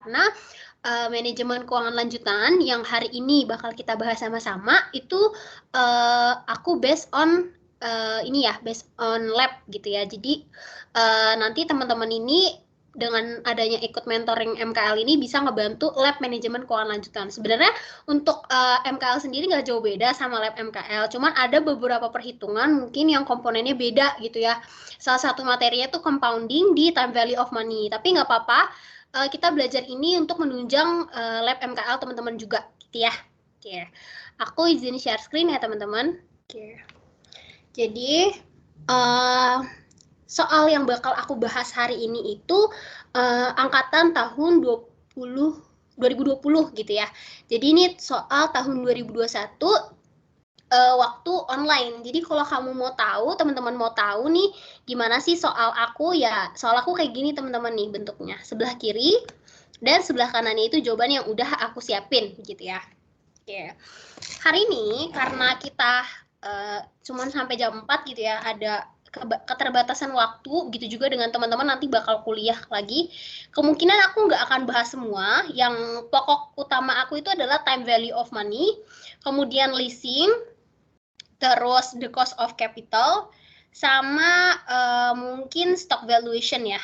karena manajemen keuangan lanjutan yang hari ini bakal kita bahas sama-sama itu aku based on based on lab gitu ya. Jadi nanti teman-teman ini dengan adanya ikut mentoring MKL ini bisa ngebantu lab manajemen keuangan lanjutan. Sebenarnya untuk MKL sendiri nggak jauh beda sama lab MKL, cuman ada beberapa perhitungan mungkin yang komponennya beda gitu ya. Salah satu materinya tuh compounding di time value of money, tapi nggak apa-apa, kita belajar ini untuk menunjang lab MKL teman-teman juga gitu ya. Oke, aku izin share screen ya teman-teman. Oke, jadi soal yang bakal aku bahas hari ini itu angkatan tahun 2020 gitu ya. Jadi ini soal tahun 2021 waktu online. Jadi kalau kamu mau tahu, teman-teman mau tahu nih gimana sih soal aku, ya soal aku kayak gini teman-teman nih bentuknya. Sebelah kiri dan sebelah kanannya itu jawaban yang udah aku siapin gitu ya. Oke. Hari ini karena kita cuman sampai jam 4 gitu ya, ada keterbatasan waktu, gitu juga dengan teman-teman nanti bakal kuliah lagi. Kemungkinan aku nggak akan bahas semua. Yang pokok utama aku itu adalah time value of money, kemudian leasing, terus the cost of capital, sama mungkin stock valuation ya.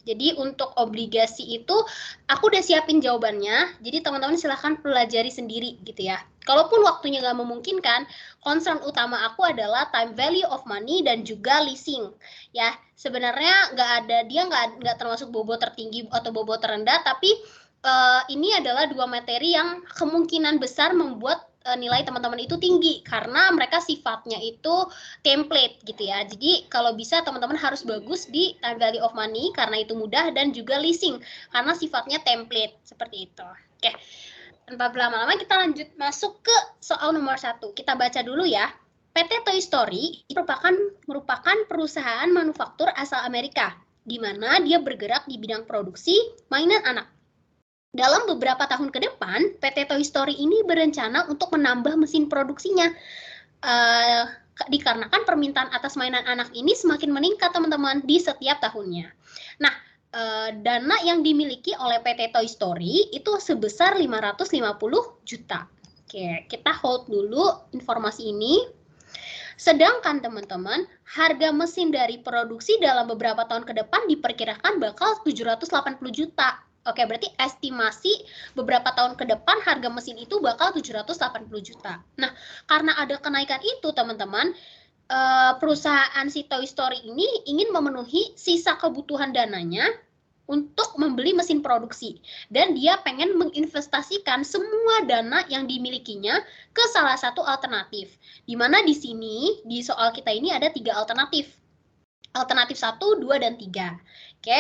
Jadi untuk obligasi itu aku udah siapin jawabannya, jadi teman-teman silahkan pelajari sendiri gitu ya. Kalaupun waktunya nggak memungkinkan, concern utama aku adalah time value of money dan juga leasing. Ya, sebenarnya dia nggak termasuk bobot tertinggi atau bobot terendah, tapi ini adalah dua materi yang kemungkinan besar membuat nilai teman-teman itu tinggi karena mereka sifatnya itu template gitu ya. Jadi kalau bisa teman-teman harus bagus di time value of money karena itu mudah, dan juga leasing karena sifatnya template seperti itu. Oke, tanpa berlama-lama kita lanjut masuk ke soal nomor 1. Kita baca dulu ya. PT Toy Story merupakan perusahaan manufaktur asal Amerika, di mana dia bergerak di bidang produksi mainan anak. Dalam beberapa tahun ke depan, PT Toy Story ini berencana untuk menambah mesin produksinya. Dikarenakan permintaan atas mainan anak ini semakin meningkat teman-teman di setiap tahunnya. Nah, dana yang dimiliki oleh PT Toy Story itu sebesar 550 juta. Oke, kita hold dulu informasi ini. Sedangkan teman-teman, harga mesin dari produksi dalam beberapa tahun ke depan diperkirakan bakal 780 juta. Oke, berarti estimasi beberapa tahun ke depan harga mesin itu bakal 780 juta. Nah, karena ada kenaikan itu teman-teman, perusahaan si Toy Story ini ingin memenuhi sisa kebutuhan dananya untuk membeli mesin produksi, dan dia pengen menginvestasikan semua dana yang dimilikinya ke salah satu alternatif, di mana di sini di soal kita ini ada 3 alternatif 1, 2, dan 3. Oke,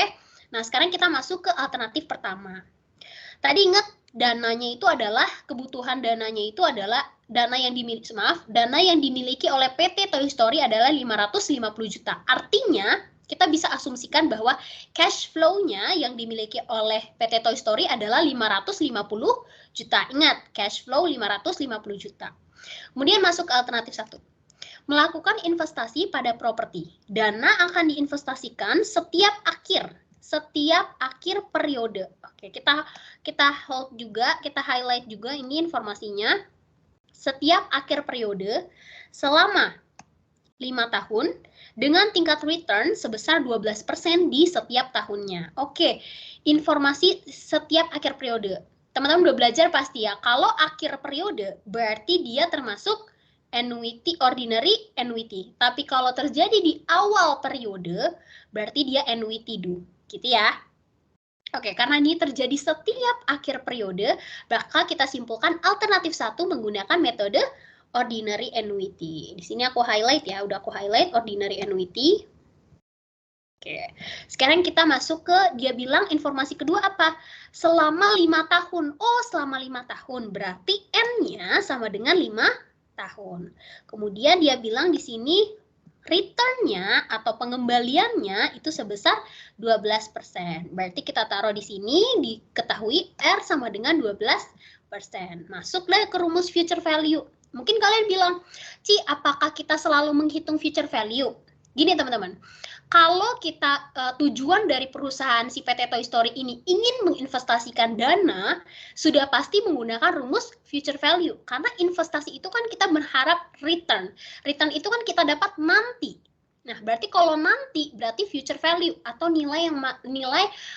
nah sekarang kita masuk ke alternatif pertama. Tadi ingat dananya itu adalah kebutuhan dananya itu adalah dana yang dimiliki oleh PT Toy Story adalah 550 juta. Artinya kita bisa asumsikan bahwa cash flow-nya yang dimiliki oleh PT Toy Story adalah 550 juta. Ingat, cash flow 550 juta. Kemudian masuk ke alternatif 1. Melakukan investasi pada properti. Dana akan diinvestasikan setiap akhir periode. Oke, kita hold juga, kita highlight juga ini informasinya. Setiap akhir periode selama 5 tahun dengan tingkat return sebesar 12% di setiap tahunnya. Oke, informasi setiap akhir periode. Teman-teman udah belajar pasti ya, kalau akhir periode berarti dia termasuk annuity, ordinary annuity. Tapi kalau terjadi di awal periode, berarti dia annuity due, gitu ya. Oke, karena ini terjadi setiap akhir periode, bakal kita simpulkan alternatif 1 menggunakan metode ordinary annuity. Di sini aku highlight ya, udah aku highlight ordinary annuity. Oke, sekarang kita masuk ke, dia bilang informasi kedua apa? Selama 5 tahun. Oh, selama 5 tahun. Berarti N-nya sama dengan 5 tahun. Kemudian dia bilang di sini return-nya atau pengembaliannya itu sebesar 12%. Berarti kita taruh di sini, diketahui R sama dengan 12%. Masuklah ke rumus future value. Mungkin kalian bilang, Ci, apakah kita selalu menghitung future value? Gini teman-teman, kalau kita tujuan dari perusahaan si PT Toy Story ini ingin menginvestasikan dana, sudah pasti menggunakan rumus future value. Karena investasi itu kan kita berharap return. Return itu kan kita dapat nanti. Nah, berarti kalau nanti berarti future value atau nilai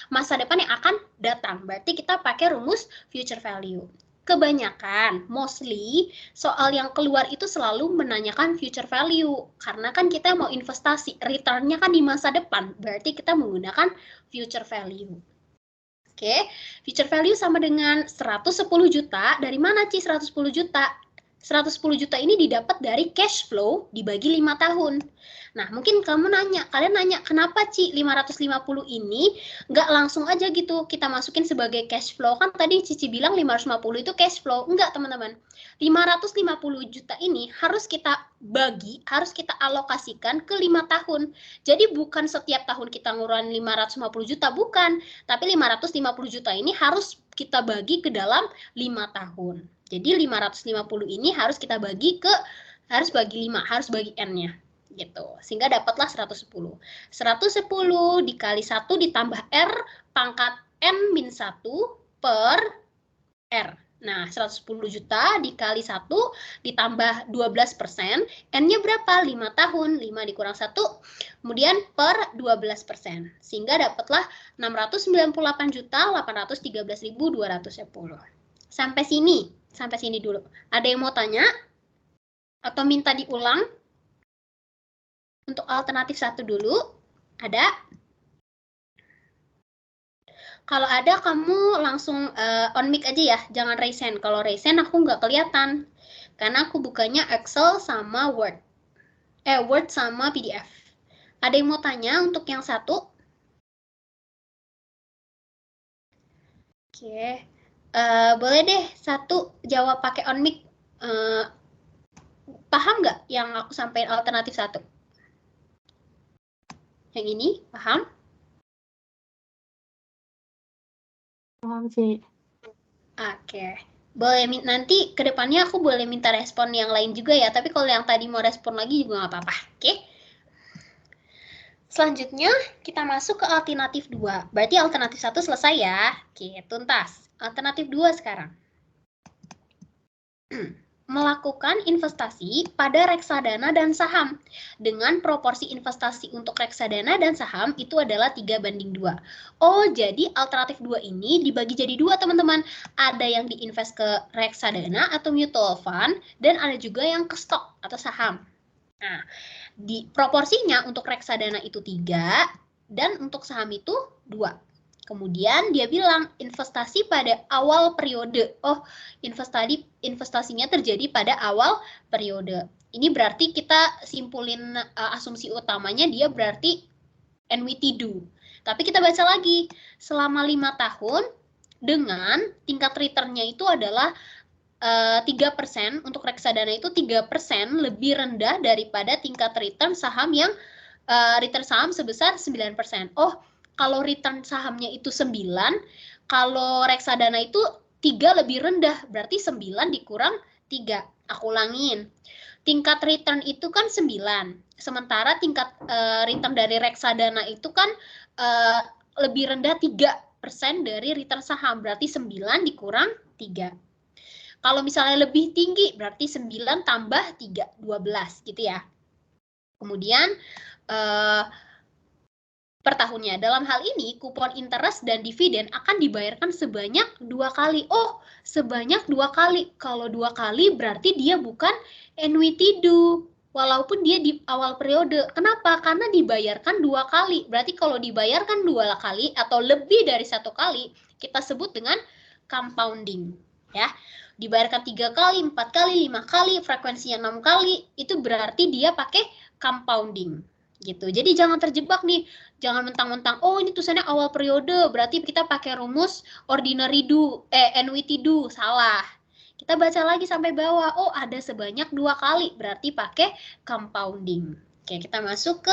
masa depan yang akan datang. Berarti kita pakai rumus future value. Kebanyakan, mostly, soal yang keluar itu selalu menanyakan future value. Karena kan kita mau investasi, return-nya kan di masa depan. Berarti kita menggunakan future value. Oke, future value sama dengan 110 juta. Dari mana, Ci, 110 juta? 110 juta ini didapat dari cash flow dibagi 5 tahun. Nah, mungkin kalian nanya, kenapa Ci 550 ini nggak langsung aja gitu kita masukin sebagai cash flow? Kan tadi Cici bilang 550 itu cash flow. Enggak, teman-teman. 550 juta ini harus kita bagi, harus kita alokasikan ke 5 tahun. Jadi bukan setiap tahun kita ngeluarin 550 juta, bukan. Tapi 550 juta ini harus kita bagi ke dalam 5 tahun. Jadi 550 ini harus kita bagi harus bagi 5, harus bagi N-nya. Gitu. Sehingga dapatlah 110. 110 dikali 1 ditambah R pangkat N-1 per R. Nah, 110 juta dikali 1 ditambah 12%. N-nya berapa? 5 tahun. 5 dikurang 1, kemudian per 12%. Sehingga dapatlah 698.813.210. Sampai sini dulu. Ada yang mau tanya? Atau minta diulang? Untuk alternatif 1 dulu. Ada? Kalau ada, kamu langsung on mic aja ya. Jangan raise hand. Kalau raise hand aku nggak kelihatan. Karena aku bukanya Excel sama Word. Word sama PDF. Ada yang mau tanya untuk yang 1? Oke. Boleh deh 1 jawab pakai on mic. Paham nggak yang aku sampaikan alternatif 1? Yang ini, paham? Paham sih. Oke. Boleh, nanti ke depannya aku boleh minta respon yang lain juga ya. Tapi kalau yang tadi mau respon lagi juga nggak apa-apa. Oke. Selanjutnya, kita masuk ke alternatif 2. Berarti alternatif 1 selesai ya. Oke, tuntas. Alternatif 2 sekarang. Melakukan investasi pada reksadana dan saham. Dengan proporsi investasi untuk reksadana dan saham itu adalah 3:2. Oh, jadi alternatif 2 ini dibagi jadi 2, teman-teman. Ada yang diinvest ke reksadana atau mutual fund, dan ada juga yang ke stok atau saham. Nah, di proporsinya untuk reksadana itu 3, dan untuk saham itu 2. Kemudian dia bilang investasi pada awal periode. Oh, investasinya terjadi pada awal periode. Ini berarti kita simpulin asumsi utamanya dia berarti NWT do. Tapi kita baca lagi, selama 5 tahun dengan tingkat return-nya itu adalah 3%, untuk reksadana itu 3% lebih rendah daripada tingkat return saham yang return saham sebesar 9%. Oh, kalau return sahamnya itu 9, kalau reksadana itu 3 lebih rendah, berarti 9 dikurang 3. Aku ulangin. Tingkat return itu kan 9, sementara tingkat return dari reksadana itu kan lebih rendah 3% dari return saham, berarti 9 dikurang 3. Kalau misalnya lebih tinggi, berarti 9 tambah 3, 12 gitu ya. Kemudian per tahunnya. Dalam hal ini, kupon interest dan dividen akan dibayarkan sebanyak 2 kali. Oh, sebanyak 2 kali. Kalau 2 kali berarti dia bukan NWT do. Walaupun dia di awal periode. Kenapa? Karena dibayarkan 2 kali. Berarti kalau dibayarkan 2 kali atau lebih dari 1 kali, kita sebut dengan compounding. Ya, dibayarkan 3 kali, 4 kali, 5 kali, frekuensinya 6 kali, itu berarti dia pakai compounding. Gitu. Jadi jangan terjebak nih, jangan mentang-mentang oh ini tulisannya awal periode berarti kita pakai rumus ordinary do, NWT do, salah. Kita baca lagi sampai bawah, oh ada sebanyak 2 kali berarti pakai compounding. Oke, kita masuk ke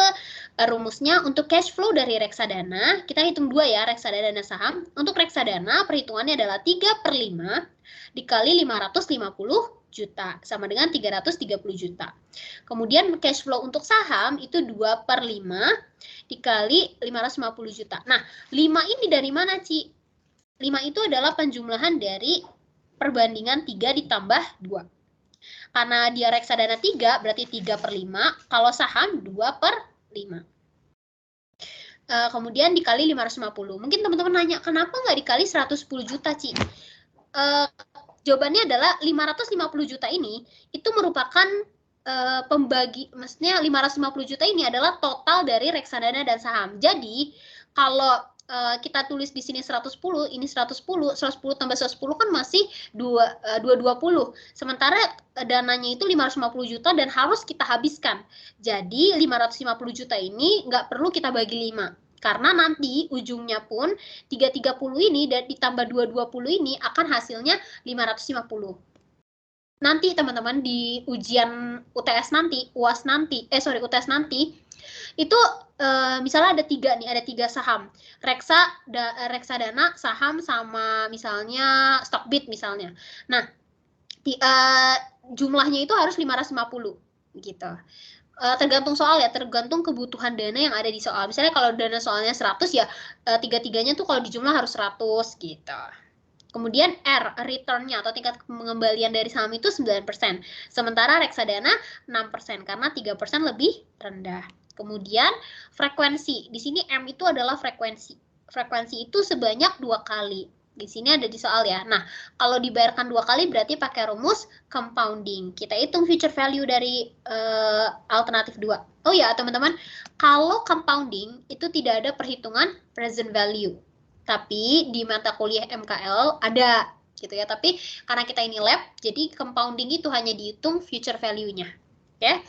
rumusnya untuk cash flow dari reksadana. Kita hitung 2 ya, reksadana dan saham. Untuk reksadana perhitungannya adalah 3/5 dikali 550 juta, sama dengan 330 juta. Kemudian cash flow untuk saham itu 2/5 dikali 550 juta. Nah, 5 ini dari mana, Ci? 5 itu adalah penjumlahan dari perbandingan 3 ditambah 2. Karena dia reksadana 3, berarti 3/5. Kalau saham 2/5. Kemudian dikali 550. Mungkin teman-teman nanya, kenapa nggak dikali 110 juta, Ci? Jawabannya adalah 550 juta ini itu merupakan maksudnya 550 juta ini adalah total dari reksadana dan saham. Jadi, kalau kita tulis di sini 110, ini 110 tambah 110 kan masih 220. Sementara dananya itu 550 juta dan harus kita habiskan. Jadi 550 juta ini nggak perlu kita bagi 5. Karena nanti ujungnya pun 330 ini dan ditambah 220 ini akan hasilnya 550. Nanti teman-teman di ujian UTS nanti, UTS nanti, itu misalnya ada 3 nih, ada 3 saham. Reksadana, saham, sama misalnya Stockbit misalnya. Nah, jumlahnya itu harus 550 gitu. Tergantung soal ya, tergantung kebutuhan dana yang ada di soal. Misalnya kalau dana soalnya 100 ya, 3-3-nya tuh kalau dijumlah harus 100 gitu. Kemudian R, return-nya atau tingkat pengembalian dari saham itu 9%. Sementara reksadana 6% karena 3% lebih rendah. Kemudian frekuensi. Di sini M itu adalah frekuensi. Frekuensi itu sebanyak 2 kali. Di sini ada di soal ya. Nah, kalau dibayarkan 2 kali berarti pakai rumus compounding. Kita hitung future value dari alternatif 2. Oh ya, teman-teman, kalau compounding itu tidak ada perhitungan present value. Tapi di mata kuliah MKL ada gitu ya. Tapi karena kita ini lab, jadi compounding itu hanya dihitung future value-nya. Oke.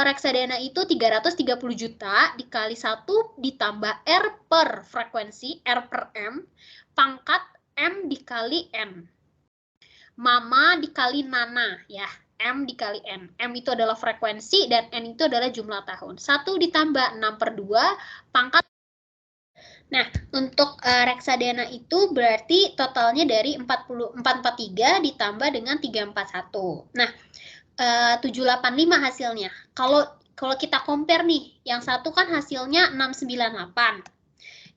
Reksadana itu 330 juta dikali 1 ditambah R per frekuensi, R per M, pangkat M dikali N. Mama dikali Nana, ya. M dikali N. M itu adalah frekuensi dan N itu adalah jumlah tahun. 1 ditambah 6/2, pangkat. Nah, untuk reksadana itu berarti totalnya dari 443 ditambah dengan 341. Nah, 785 hasilnya. Kalau kita compare nih, yang satu kan hasilnya 698.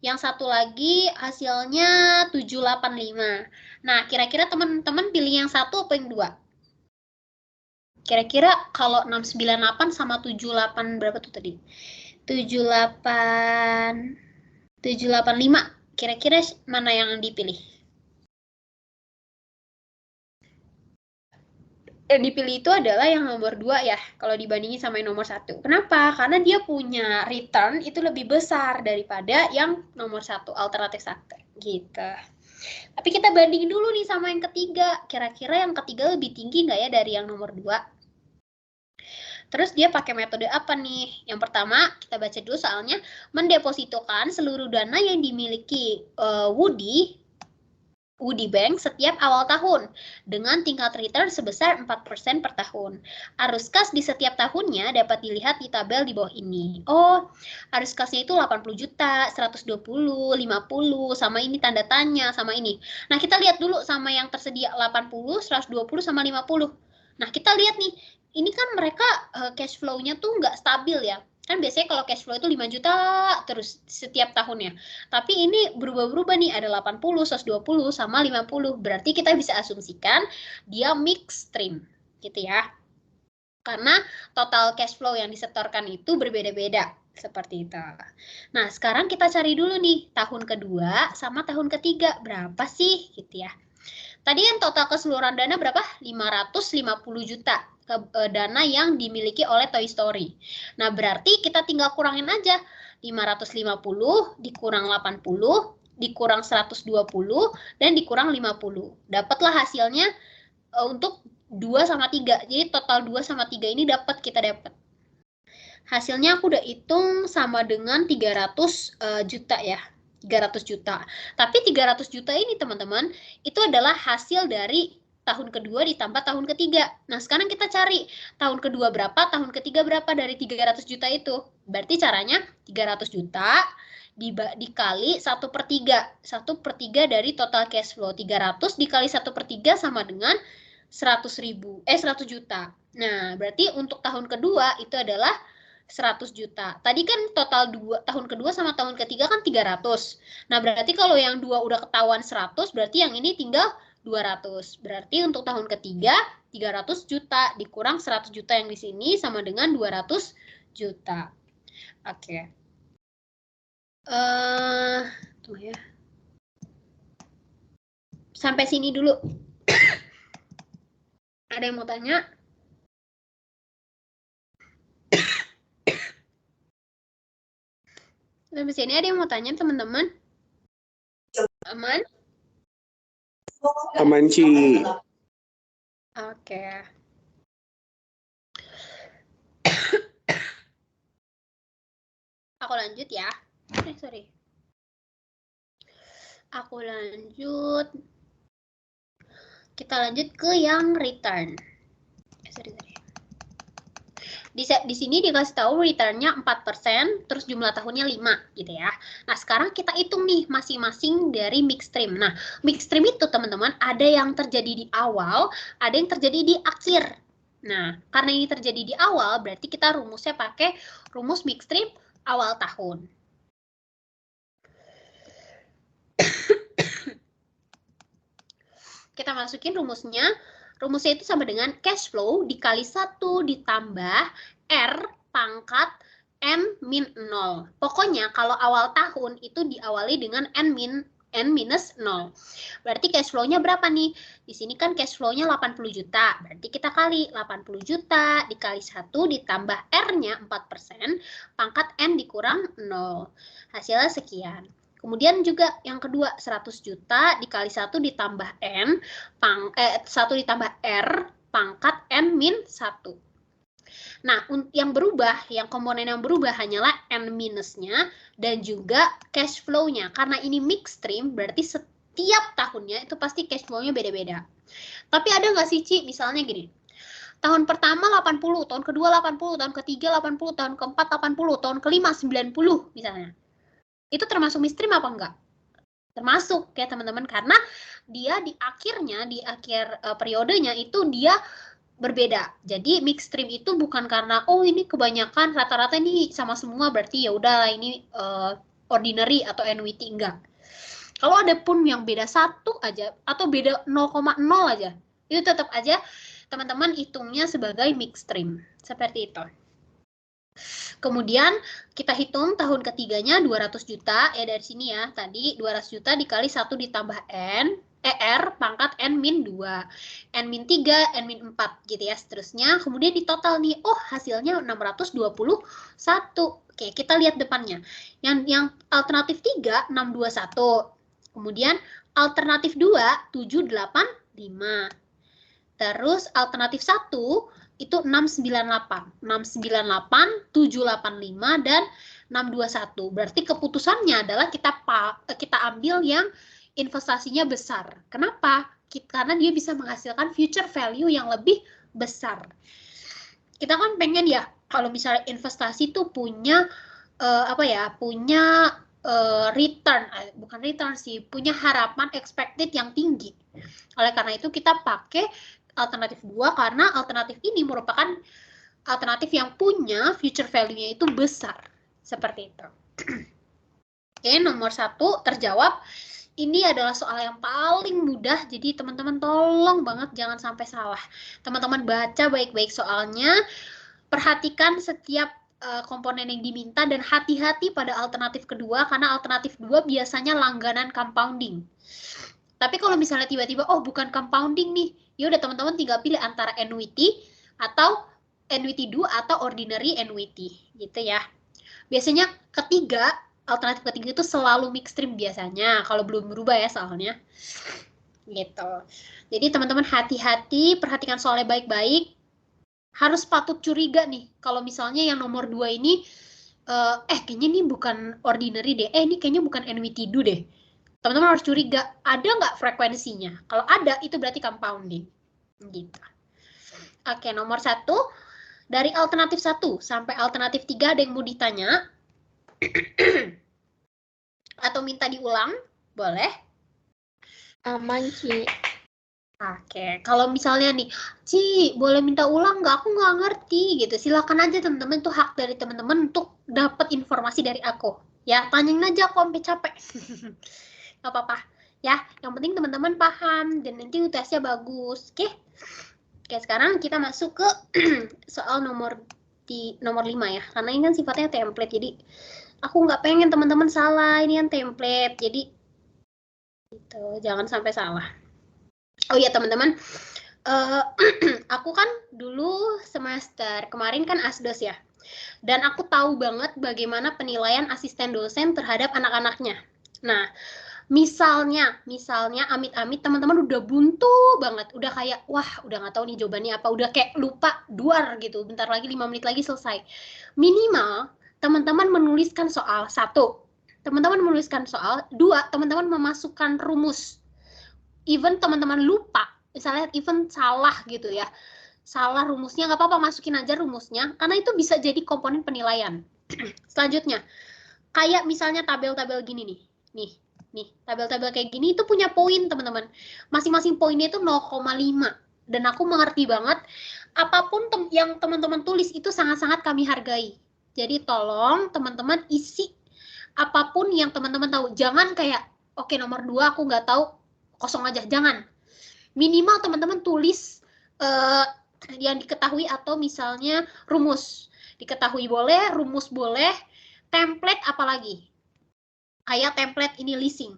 Yang satu lagi hasilnya 785. Nah, kira-kira teman-teman pilih yang satu apa yang 2? Kira-kira kalau 698 sama 78 berapa tuh tadi? 785. Kira-kira mana yang dipilih? Yang dipilih itu adalah yang nomor 2 ya, kalau dibandingin sama yang nomor 1. Kenapa? Karena dia punya return itu lebih besar daripada yang nomor 1, alternatif 1. Gitu. Tapi kita bandingin dulu nih sama yang ketiga. Kira-kira yang ketiga lebih tinggi nggak ya dari yang nomor 2? Terus dia pakai metode apa nih? Yang pertama, kita baca dulu soalnya. Mendepositokan seluruh dana yang dimiliki Woody Bank setiap awal tahun dengan tingkat return sebesar 4% per tahun. Arus kas di setiap tahunnya dapat dilihat di tabel di bawah ini. Oh, arus kasnya itu 80 juta, 120, 50, sama ini tanda tanya, sama ini. Nah, kita lihat dulu sama yang tersedia 80, 120, sama 50. Nah, kita lihat nih, ini kan mereka cash flow-nya tuh nggak stabil ya. Kan biasanya kalau cash flow itu 5 juta terus setiap tahunnya. Tapi ini berubah-berubah nih, ada 80, 120, sama 50. Berarti kita bisa asumsikan dia mix stream, gitu ya. Karena total cash flow yang disetorkan itu berbeda-beda, seperti itu. Nah, sekarang kita cari dulu nih, tahun kedua sama tahun ketiga, berapa sih, gitu ya. Tadi kan total keseluruhan dana berapa? 550 juta. Dana yang dimiliki oleh Toy Story. Nah, berarti kita tinggal kurangin aja. 550 dikurang 80, dikurang 120, dan dikurang 50. Dapatlah hasilnya untuk 2 sama 3. Jadi total 2 sama 3 ini kita dapat. Hasilnya aku udah hitung sama dengan 300 juta ya. 300 juta. Tapi 300 juta ini teman-teman, itu adalah hasil dari tahun kedua ditambah tahun ketiga. Nah, sekarang kita cari tahun kedua berapa, tahun ketiga berapa dari 300 juta itu. Berarti caranya 300 juta dikali 1/3. 1/3 dari total cash flow. 300 dikali 1/3 sama dengan 100 juta. Nah, berarti untuk tahun kedua itu adalah 100 juta. Tadi kan total tahun kedua sama tahun ketiga kan 300. Nah, berarti kalau yang dua udah ketahuan 100, berarti yang ini tinggal 200. Berarti untuk tahun ketiga 300 juta dikurang 100 juta yang di sini sama dengan 200 juta. Oke. Tuh ya. Sampai sini dulu. Ada yang mau tanya? Sampai sini ada yang mau tanya, teman-teman? Aman? Aman, Ci. Oke. Aku lanjut ya. Sorry. Aku lanjut. Kita lanjut ke yang return. Sorry. Di sini dikasih tahu returnnya 4%, terus jumlah tahunnya 5 gitu ya. Nah, sekarang kita hitung nih masing-masing dari mixstream. Nah, mixstream itu teman-teman ada yang terjadi di awal, ada yang terjadi di akhir. Nah, karena ini terjadi di awal, berarti kita rumusnya pakai rumus mixstream awal tahun. Kita masukin rumusnya. Rumusnya itu sama dengan cash flow dikali 1 ditambah R pangkat N min 0. Pokoknya kalau awal tahun itu diawali dengan N minus 0. Berarti cash flow-nya berapa nih? Di sini kan cash flow-nya 80 juta. Berarti kita kali 80 juta dikali 1 ditambah R-nya 4%, pangkat N dikurang 0. Hasilnya sekian. Kemudian juga yang kedua 100 juta dikali 1 ditambah N, 1 ditambah R, pangkat N min 1. Nah, yang berubah, yang komponen yang berubah hanyalah N minusnya dan juga cash flow-nya. Karena ini mix stream, berarti setiap tahunnya itu pasti cash flow-nya beda-beda. Tapi ada nggak sih, Ci? Misalnya gini, tahun pertama 80, tahun kedua 80, tahun ketiga 80, tahun keempat 80, tahun kelima 90 misalnya. Itu termasuk mixstream apa enggak? Termasuk ya teman-teman, karena dia di akhirnya, di akhir periodenya itu dia berbeda. Jadi mixstream itu bukan karena oh ini kebanyakan rata-rata ini sama semua berarti ya udahlah ini ordinary atau annuity, enggak. Kalau ada pun yang beda 1 aja atau beda 0,0 aja, itu tetap aja teman-teman hitungnya sebagai mixstream. Seperti itu. Kemudian kita hitung tahun ketiganya 200 juta, ya dari sini ya, tadi 200 juta dikali 1 ditambah N, R pangkat N min 2, N min 3, N min 4 gitu ya, seterusnya. Kemudian di total nih, oh hasilnya 621. Oke, kita lihat depannya. Yang alternatif 3, 621. Kemudian alternatif 2, 785. Terus alternatif 1, itu 698, 785 dan 621. Berarti keputusannya adalah kita ambil yang investasinya besar. Kenapa? Karena dia bisa menghasilkan future value yang lebih besar. Kita kan pengen ya kalau misalnya investasi itu punya return, bukan return sih, punya harapan expected yang tinggi. Oleh karena itu kita pakai alternatif 2 karena alternatif ini merupakan alternatif yang punya future value-nya itu besar. Seperti itu. Oke, nomor 1 terjawab. Ini adalah soal yang paling mudah, jadi teman-teman tolong banget jangan sampai salah. Teman-teman baca baik-baik soalnya, perhatikan setiap komponen yang diminta dan hati-hati pada alternatif kedua karena alternatif 2 biasanya langganan compounding. Tapi kalau misalnya tiba-tiba, oh bukan compounding nih, ya udah teman-teman tinggal pilih antara annuity atau annuity 2 atau ordinary annuity, gitu ya. Biasanya alternatif ketiga itu selalu mixstream biasanya, kalau belum berubah ya soalnya. Gitu. Jadi teman-teman hati-hati, perhatikan soalnya baik-baik. Harus patut curiga nih, kalau misalnya yang nomor 2 ini, kayaknya ini bukan ordinary deh, ini kayaknya bukan annuity 2 deh. Teman-teman harus curiga, ada nggak frekuensinya? Kalau ada, itu berarti compounding. Gitu. Oke, nomor 1, dari alternatif 1 sampai alternatif 3 ada yang mau ditanya? Atau minta diulang? Boleh? Aman, Ci. Oke, kalau misalnya nih, Ci, boleh minta ulang nggak? Aku nggak ngerti gitu. Silakan aja teman-teman, itu hak dari teman-teman untuk dapat informasi dari aku. Ya, tanyain aja aku sampai capek. Nggak apa-apa. Ya, yang penting teman-teman paham dan nanti UTS-nya bagus. Oke? Oke, sekarang kita masuk ke soal nomor 5 ya. Karena ini kan sifatnya template, jadi aku nggak pengen teman-teman salah. Ini yang template, jadi gitu, jangan sampai salah. Oh iya teman-teman, aku kan dulu semester kemarin kan asdos ya, dan aku tahu banget bagaimana penilaian asisten dosen terhadap anak-anaknya. Nah, misalnya amit-amit teman-teman udah buntu banget, udah kayak wah udah nggak tahu nih jawabannya apa, udah kayak lupa duar gitu, bentar lagi 5 menit lagi selesai. Minimal teman-teman menuliskan soal, 1, teman-teman menuliskan soal, 2, teman-teman memasukkan rumus. Even teman-teman lupa, misalnya even salah gitu ya, salah rumusnya, nggak apa-apa, masukin aja rumusnya, karena itu bisa jadi komponen penilaian. Selanjutnya, kayak misalnya tabel-tabel gini nih, tabel-tabel kayak gini itu punya poin teman-teman, masing-masing poinnya itu 0,5, dan aku mengerti banget, apapun yang teman-teman tulis itu sangat-sangat kami hargai. Jadi tolong teman-teman isi apapun yang teman-teman tahu, jangan kayak oke nomor 2 aku nggak tahu, kosong aja, jangan. Minimal teman-teman tulis yang diketahui, atau misalnya rumus diketahui boleh, rumus boleh, template apalagi. Kayak template ini leasing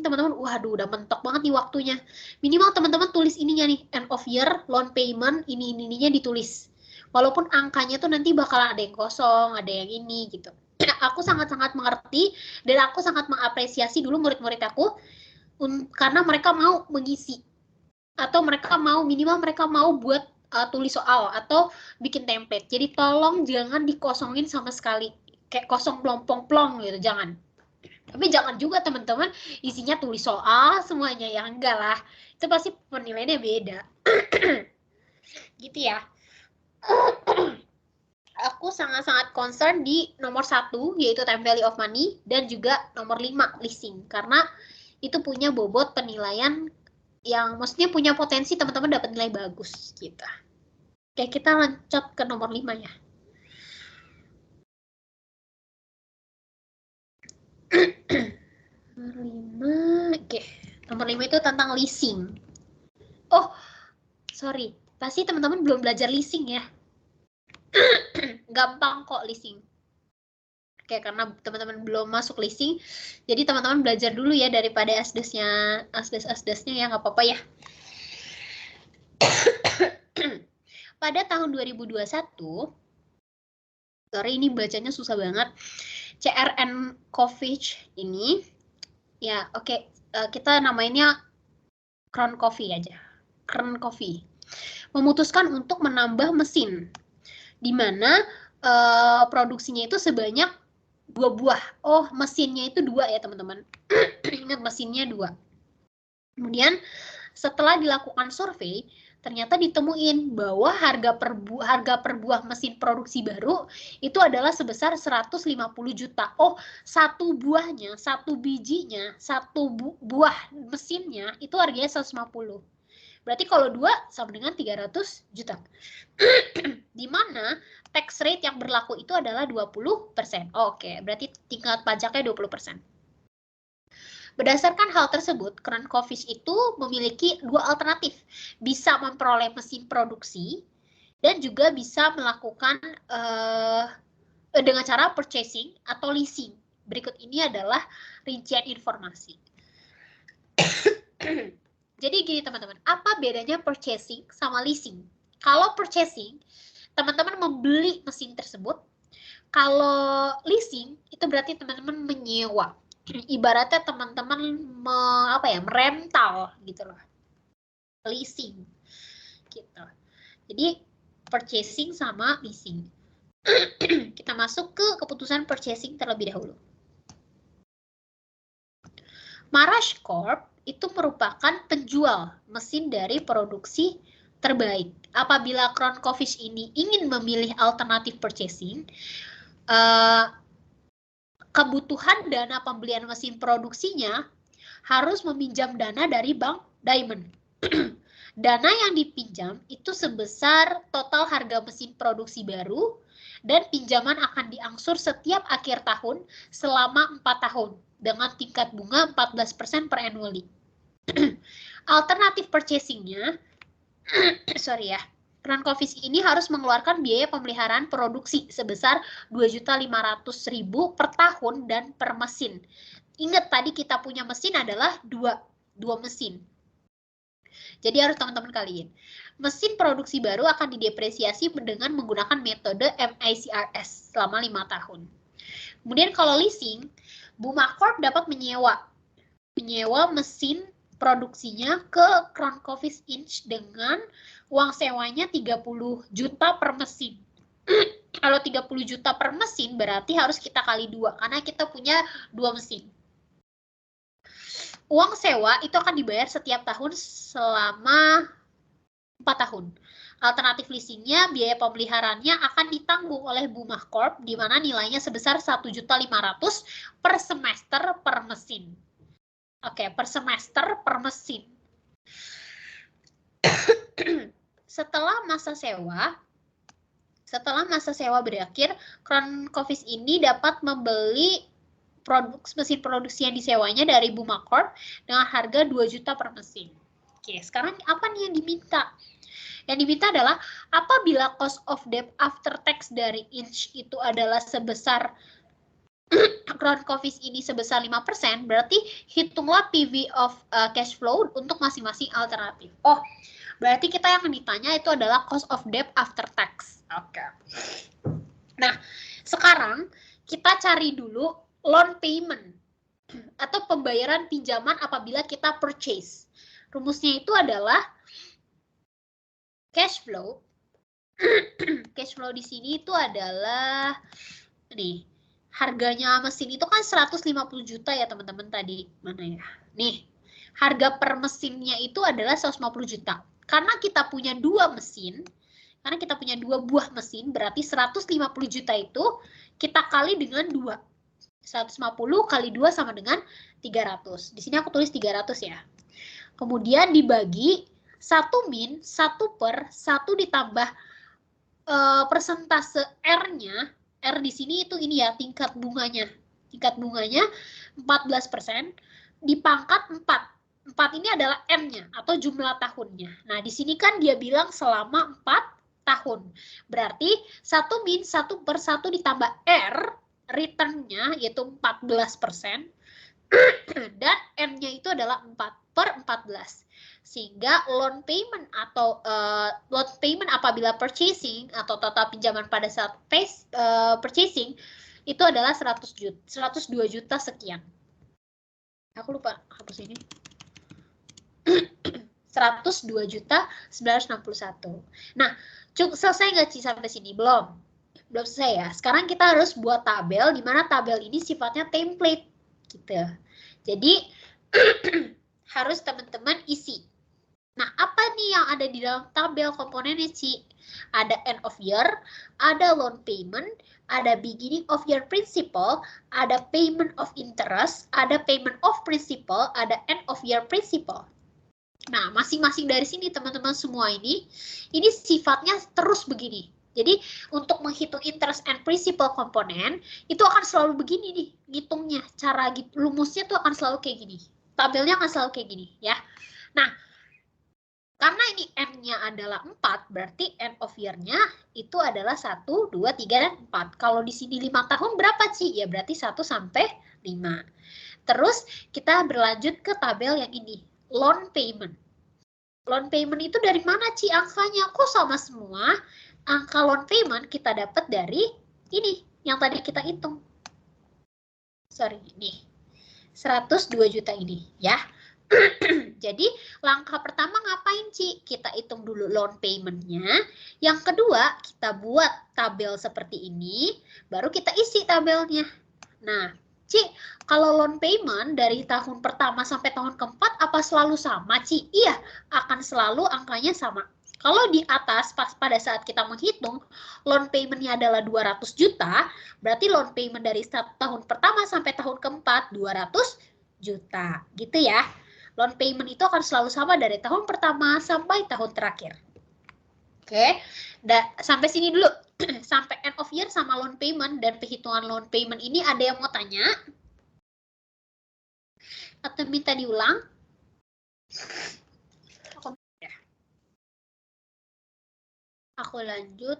teman-teman, waduh udah mentok banget nih waktunya. Minimal teman-teman tulis ininya nih, end of year, loan payment, ininya ditulis. Walaupun angkanya tuh nanti bakal ada yang kosong, ada yang ini gitu. Aku sangat-sangat mengerti dan aku sangat mengapresiasi dulu murid-murid aku, karena mereka mau mengisi, atau mereka mau, minimal mereka mau buat tulis soal atau bikin template. Jadi tolong jangan dikosongin sama sekali, kayak kosong plong-plong gitu, jangan. Tapi jangan juga teman-teman isinya tulis soal semuanya, ya enggak lah, itu pasti penilaiannya beda. Gitu ya. Aku sangat-sangat concern di nomor 1, yaitu time value of money, dan juga nomor 5, leasing, karena itu punya bobot penilaian yang maksudnya punya potensi teman-teman dapat nilai bagus gitu. Oke, kita lanjut ke nomor 5 ya. Nomor 5, oke. Nomor 5 itu tentang leasing. Oh, sorry, pasti teman-teman belum belajar leasing ya. Gampang kok leasing. Oke, karena teman-teman belum masuk leasing, jadi teman-teman belajar dulu ya daripada asdes-asdesnya ya, nggak apa-apa ya. Pada tahun 2021, sorry ini bacanya susah banget, CRN Coffee ini, ya oke, kita namainnya Crown Coffee aja, Crown Coffee, memutuskan untuk menambah mesin, di mana produksinya itu sebanyak 2 buah. Oh, mesinnya itu 2 ya teman-teman. Ingat, mesinnya 2. Kemudian setelah dilakukan survei, ternyata ditemuin bahwa harga per buah mesin produksi baru itu adalah sebesar 150 juta. Oh, satu buahnya, satu bijinya, satu buah mesinnya itu harganya 150. Berarti kalau 2 sama dengan 300 juta. Di mana tax rate yang berlaku itu adalah 20%. Oke, berarti tingkat pajaknya 20%. Berdasarkan hal tersebut, Crown Coffee itu memiliki 2 alternatif. Bisa memperoleh mesin produksi dan juga bisa melakukan dengan cara purchasing atau leasing. Berikut ini adalah rincian informasi. Jadi gini teman-teman, apa bedanya purchasing sama leasing? Kalau purchasing, teman-teman membeli mesin tersebut. Kalau leasing, itu berarti teman-teman menyewa. Ibaratnya teman-teman merental gitu loh. Leasing gitu. Jadi purchasing sama leasing. Kita masuk ke keputusan purchasing terlebih dahulu. Marash Corp itu merupakan penjual mesin dari produksi terbaik. Apabila Crown Coffee ini ingin memilih alternatif purchasing, kebutuhan dana pembelian mesin produksinya harus meminjam dana dari Bank Diamond. Dana yang dipinjam itu sebesar total harga mesin produksi baru dan pinjaman akan diangsur setiap akhir tahun selama 4 tahun dengan tingkat bunga 14% per annually. Alternatif purchasing-nya, sorry ya, Cronkoffice ini harus mengeluarkan biaya pemeliharaan produksi sebesar 2.500.000 per tahun dan per mesin. Ingat tadi kita punya mesin adalah dua mesin. Jadi harus teman-teman kalian. Mesin produksi baru akan didepresiasi dengan menggunakan metode MICRS selama 5 tahun. Kemudian kalau leasing, Buma Corp dapat menyewa mesin produksinya ke Cronkoffice Inc. dengan uang sewanya 30 juta per mesin. Kalau 30 juta per mesin berarti harus kita kali 2 karena kita punya 2 mesin. Uang sewa itu akan dibayar setiap tahun selama 4 tahun. Alternatif leasingnya, biaya pemeliharaannya akan ditanggung oleh Buma Corp di mana nilainya sebesar 1.500.000 per semester per mesin. Oke, per semester per mesin. Setelah masa sewa berakhir, Cronkoffice ini dapat membeli mesin produksi yang disewanya dari Buma Corp dengan harga 2 juta per mesin. Oke, sekarang apa nih yang diminta? Yang diminta adalah apabila cost of debt after tax dari Inch itu adalah sebesar Cronkoffice ini sebesar 5%, berarti hitunglah PV of cash flow untuk masing-masing alternatif. Oh, berarti kita yang ditanya itu adalah cost of debt after tax. Oke. Nah, sekarang kita cari dulu loan payment atau pembayaran pinjaman apabila kita purchase. Rumusnya itu adalah cash flow. Cash flow di sini itu adalah nih, harganya mesin itu kan 150 juta ya teman-teman tadi. Mana ya? Nih, harga per mesinnya itu adalah 150 juta. Karena kita punya 2 mesin, karena kita punya 2 buah mesin, berarti 150 juta itu kita kali dengan 2. 150 kali 2 sama dengan 300. Di sini aku tulis 300 ya. Kemudian dibagi 1 min, 1 per, 1 ditambah persentase R-nya. R di sini itu ini ya, tingkat bunganya. Tingkat bunganya 14%, dipangkat 4. 4 ini adalah M-nya atau jumlah tahunnya. Nah, di sini kan dia bilang selama 4 tahun. Berarti 1 min 1 per 1 ditambah R, return-nya yaitu 14%, dan M-nya itu adalah 4 per 14. Sehingga loan payment atau loan payment apabila purchasing atau total pinjaman pada saat purchasing itu adalah 102 juta sekian. Aku lupa hapus ini. 102 juta 961. Nah, selesai nggak Ci sampai sini? Belum selesai ya. Sekarang kita harus buat tabel di mana tabel ini sifatnya template gitu. Jadi harus teman-teman isi. Nah, apa nih yang ada di dalam tabel komponennya, Ci? Ada end of year, ada loan payment, ada beginning of year principal, ada payment of interest, ada payment of principal, ada end of year principal. Nah, masing-masing dari sini teman-teman semua ini sifatnya terus begini. Jadi, untuk menghitung interest and principal komponen, itu akan selalu begini nih, ngitungnya. Cara rumusnya tuh akan selalu kayak gini. Tabelnya akan selalu kayak gini, ya. Nah, karena ini M-nya adalah 4, berarti end of year-nya itu adalah 1, 2, 3, dan 4. Kalau di sini 5 tahun berapa, Ci? Ya berarti 1 sampai 5. Terus kita berlanjut ke tabel yang ini, loan payment. Loan payment itu dari mana, Ci, angkanya? Kok sama semua? Angka loan payment kita dapat dari ini, yang tadi kita hitung. Sorry, nih. 102 juta ini, ya. Jadi langkah pertama ngapain, Ci? Kita hitung dulu loan payment-nya. Yang kedua, kita buat tabel seperti ini, baru kita isi tabelnya. Nah, Ci, kalau loan payment dari tahun pertama sampai tahun keempat apa selalu sama, Ci? Iya, akan selalu angkanya sama. Kalau di atas pada saat kita menghitung loan payment-nya adalah 200 juta, berarti loan payment dari tahun pertama sampai tahun keempat 200 juta, gitu ya. Loan payment itu akan selalu sama dari tahun pertama sampai tahun terakhir. Oke, sampai sini dulu. Sampai end of year sama loan payment dan perhitungan loan payment ini ada yang mau tanya? Atau minta diulang? Aku lanjut.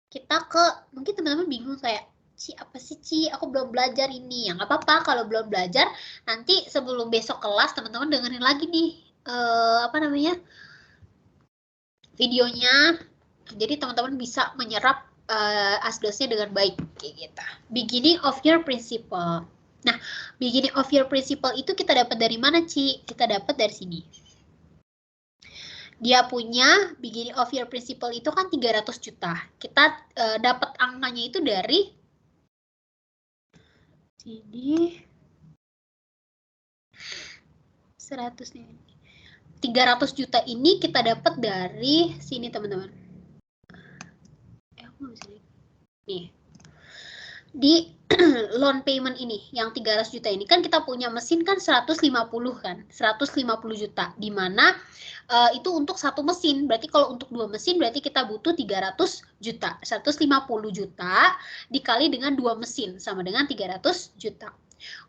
Kita ke, mungkin teman-teman bingung kayak, Ci, apa sih Ci? Aku belum belajar ini. Ya nggak apa-apa kalau belum belajar. Nanti sebelum besok kelas, teman-teman dengerin lagi nih, apa namanya, videonya. Jadi teman-teman bisa menyerap asdosnya dengan baik. Kayak gitu. Beginning of your principle. Nah, beginning of your principle itu kita dapat dari mana, Ci? Kita dapat dari sini. Dia punya beginning of year principle itu kan 300 juta. Kita dapat angkanya itu dari sini 100 nih. 300 juta ini kita dapat dari sini, teman-teman. Nih. Di loan payment ini yang 300 juta ini kan kita punya mesin kan 150 kan, 150 juta, di mana itu untuk satu mesin. Berarti kalau untuk dua mesin berarti kita butuh 300 juta. 150 juta dikali dengan dua mesin sama dengan 300 juta.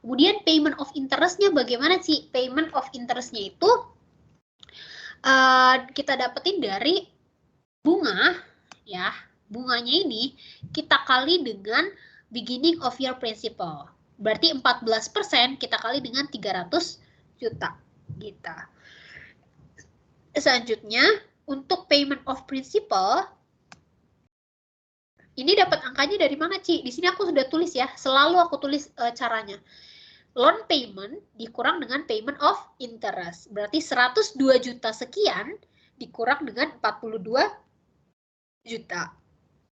Kemudian payment of interest-nya bagaimana sih? Payment of interest-nya itu kita dapetin dari bunga, ya. Bunganya ini kita kali dengan beginning of your principal. Berarti 14% kita kali dengan 300 juta. Gitu. Selanjutnya, untuk payment of principal, ini dapat angkanya dari mana, Ci? Di sini aku sudah tulis ya, selalu aku tulis caranya. Loan payment dikurang dengan payment of interest. Berarti 102 juta sekian dikurang dengan 42 juta.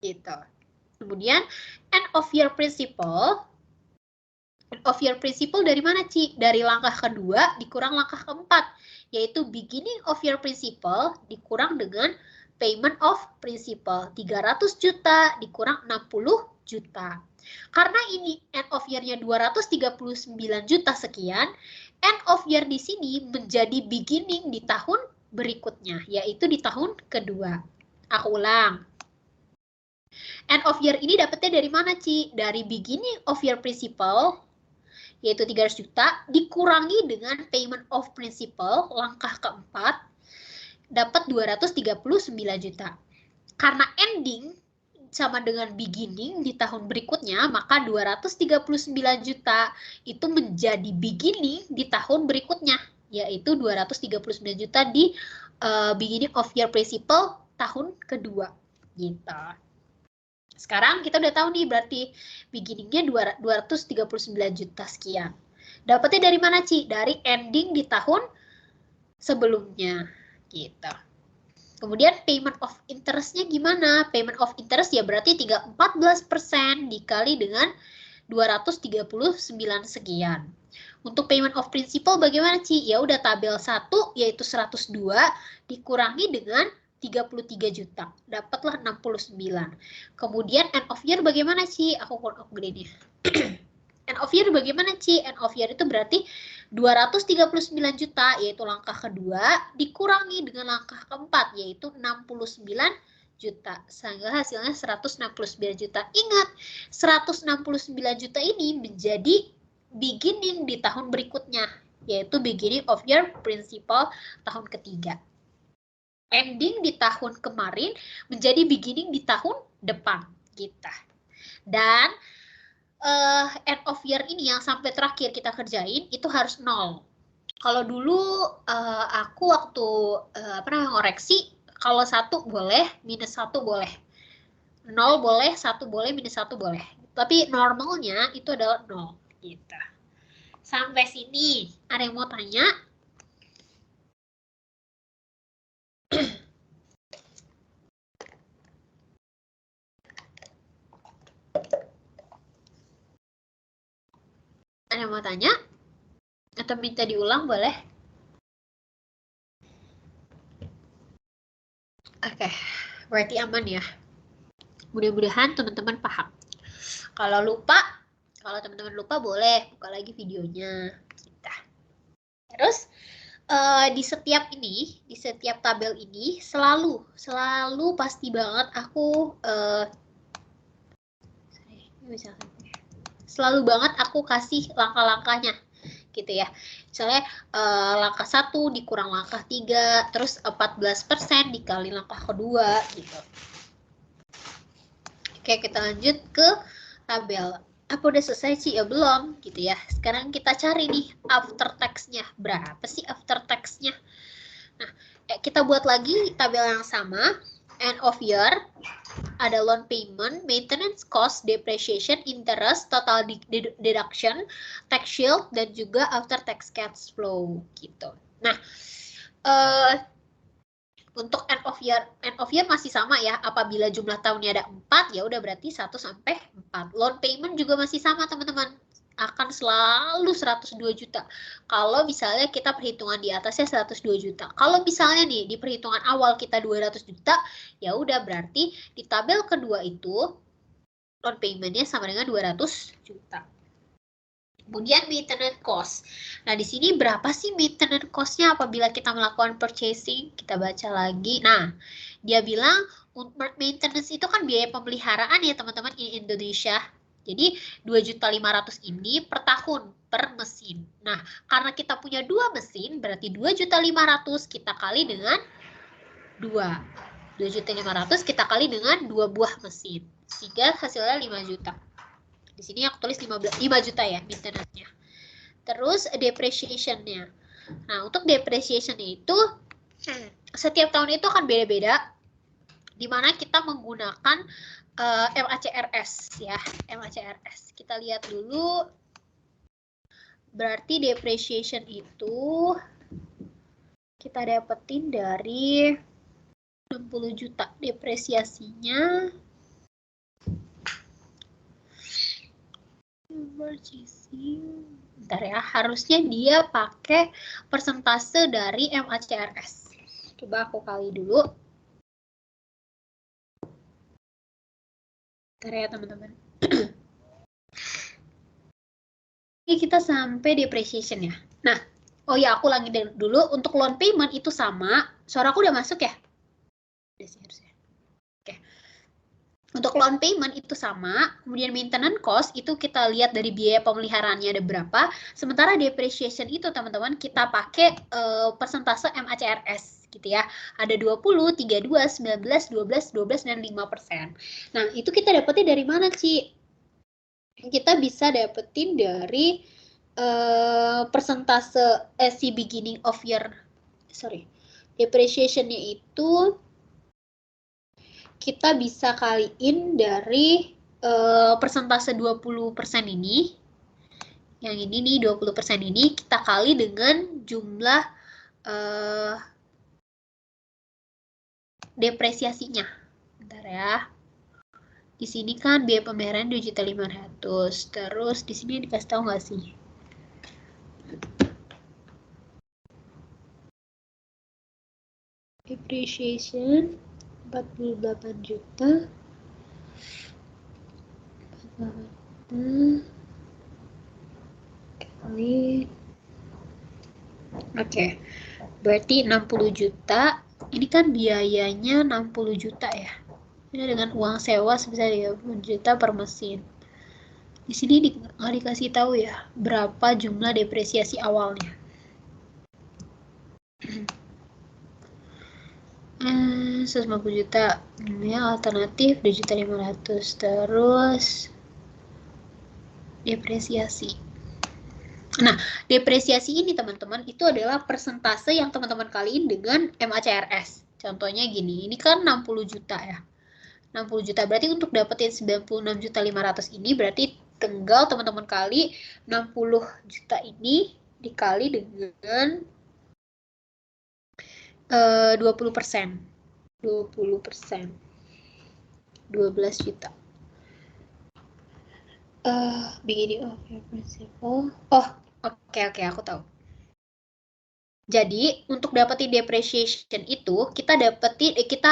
Gitu. Kemudian end of year principal. End of year principal dari mana, Ci? Dari langkah kedua dikurang langkah keempat, yaitu beginning of year principal dikurang dengan payment of principal. 300 juta dikurang 60 juta. Karena ini end of year-nya 239 juta sekian, end of year di sini menjadi beginning di tahun berikutnya, yaitu di tahun kedua. Aku ulang. End of year ini dapetnya dari mana, Ci? Dari beginning of year principal, yaitu 300 juta, dikurangi dengan payment of principal, langkah keempat, dapat 239 juta. Karena ending sama dengan beginning di tahun berikutnya, maka 239 juta itu menjadi beginning di tahun berikutnya, yaitu 239 juta di beginning of year principal tahun kedua. Gitu. Sekarang kita udah tahu nih berarti beginningnya 239 juta sekian. Dapatnya dari mana, Ci? Dari ending di tahun sebelumnya. Gitu. Kemudian payment of interest-nya gimana? Payment of interest ya berarti 14% dikali dengan 239 sekian. Untuk payment of principal bagaimana, Ci? Ya udah tabel 1 yaitu 102 dikurangi dengan 33 juta. Dapatlah 69. Kemudian end of year bagaimana, Ci? Aku upgrade-nya. End of year bagaimana, Ci? End of year itu berarti 239 juta, yaitu langkah kedua, dikurangi dengan langkah keempat, yaitu 69 juta. Sehingga hasilnya 169 juta. Ingat, 169 juta ini menjadi beginning di tahun berikutnya, yaitu beginning of year principal tahun ketiga. Ending di tahun kemarin menjadi beginning di tahun depan kita. Dan end of year ini yang sampai terakhir kita kerjain itu harus 0. Kalau dulu aku waktu ngoreksi, kalau 1 boleh, minus 1 boleh. 0 boleh, 1 boleh, minus 1 boleh. Tapi normalnya itu adalah 0. Gitu. Sampai sini, ada yang mau tanya? Ada yang mau tanya? Atau minta diulang boleh? Oke, berarti aman ya. Mudah-mudahan teman-teman paham. Kalau lupa, Kalau teman-teman lupa boleh buka lagi videonya. Terus di setiap tabel ini selalu pasti banget aku selalu banget aku kasih langkah-langkahnya gitu ya. Misalnya langkah 1 dikurang langkah 3, terus 14% dikali langkah kedua gitu. Oke, kita lanjut ke tabel. Apa udah selesai sih? Ya belum gitu ya. Sekarang kita cari nih after tax-nya. Berapa sih after tax-nya? Nah, kita buat lagi tabel yang sama. End of year, ada loan payment, maintenance cost, depreciation, interest, total deduction, tax shield, dan juga after tax cash flow gitu. Nah, untuk end of year masih sama ya. Apabila jumlah tahunnya ada 4, ya udah berarti 1 sampai 4. Loan payment juga masih sama, teman-teman. Akan selalu 102 juta. Kalau misalnya kita perhitungan di atasnya 102 juta. Kalau misalnya nih di perhitungan awal kita 200 juta, ya udah berarti di tabel kedua itu loan payment-nya sama dengan 200 juta. Kemudian maintenance cost. Nah, di sini berapa sih maintenance cost-nya apabila kita melakukan purchasing? Kita baca lagi. Nah, dia bilang maintenance itu kan biaya pemeliharaan ya teman-teman di Indonesia. Jadi 2.500.000 ini per tahun per mesin. Nah, karena kita punya 2 mesin, berarti 2.500.000 kita kali dengan 2. 2.500.000 kita kali dengan 2 buah mesin. Sehingga hasilnya 5 juta. Di sini aku tulis 5 juta ya maintenance-nya. Terus depreciation-nya. Nah, untuk depreciation-nya itu setiap tahun itu akan beda-beda, di mana kita menggunakan MACRS ya, MACRS. Kita lihat dulu. Berarti depreciation itu kita dapetin dari 60 juta depresiasinya. Bentar ya, harusnya dia pakai persentase dari MACRS. Coba aku kali dulu. Bentar ya teman-teman. Ini kita sampai depreciation ya. Nah, oh ya aku lagi dulu untuk loan payment itu sama. Suaraku udah masuk ya? Udah sih harusnya. Oke. Untuk loan payment itu sama, kemudian maintenance cost itu kita lihat dari biaya pemeliharaannya ada berapa. Sementara depreciation itu teman-teman kita pakai persentase MACRS gitu ya. Ada 20, 32, 19, 12, 12 dan 5%. Nah, itu kita dapetnya dari mana, Ci? Kita bisa dapetin dari persentase si beginning of year. Depreciation-nya itu kita bisa kaliin dari persentase 20% ini. Yang ini nih 20% ini kita kali dengan jumlah depresiasinya. Bentar ya. Di sini kan biaya pembayaran 2.500.000. Terus di sini dikasih tahu nggak sih? Depreciation 48 juta. 48 kali. Oke. Berarti 60 juta. Ini kan biayanya 60 juta ya. Ini dengan uang sewa sebesar 30 juta per mesin. Di sini nggak dikasih tahu ya berapa jumlah depresiasi awalnya. 150 juta. Ya, alternatif 2.500.000. Terus depresiasi. Nah, depresiasi ini teman-teman itu adalah persentase yang teman-teman kaliin dengan MACRS. Contohnya gini, ini kan 60 juta ya. 60 juta berarti untuk dapetin 96.500.000 ini berarti tinggal teman-teman kali 60 juta ini dikali dengan 20%. 20%. 12 juta. Beginning of your principal. Oh, oke, aku tahu. Jadi, untuk dapetin depreciation itu, kita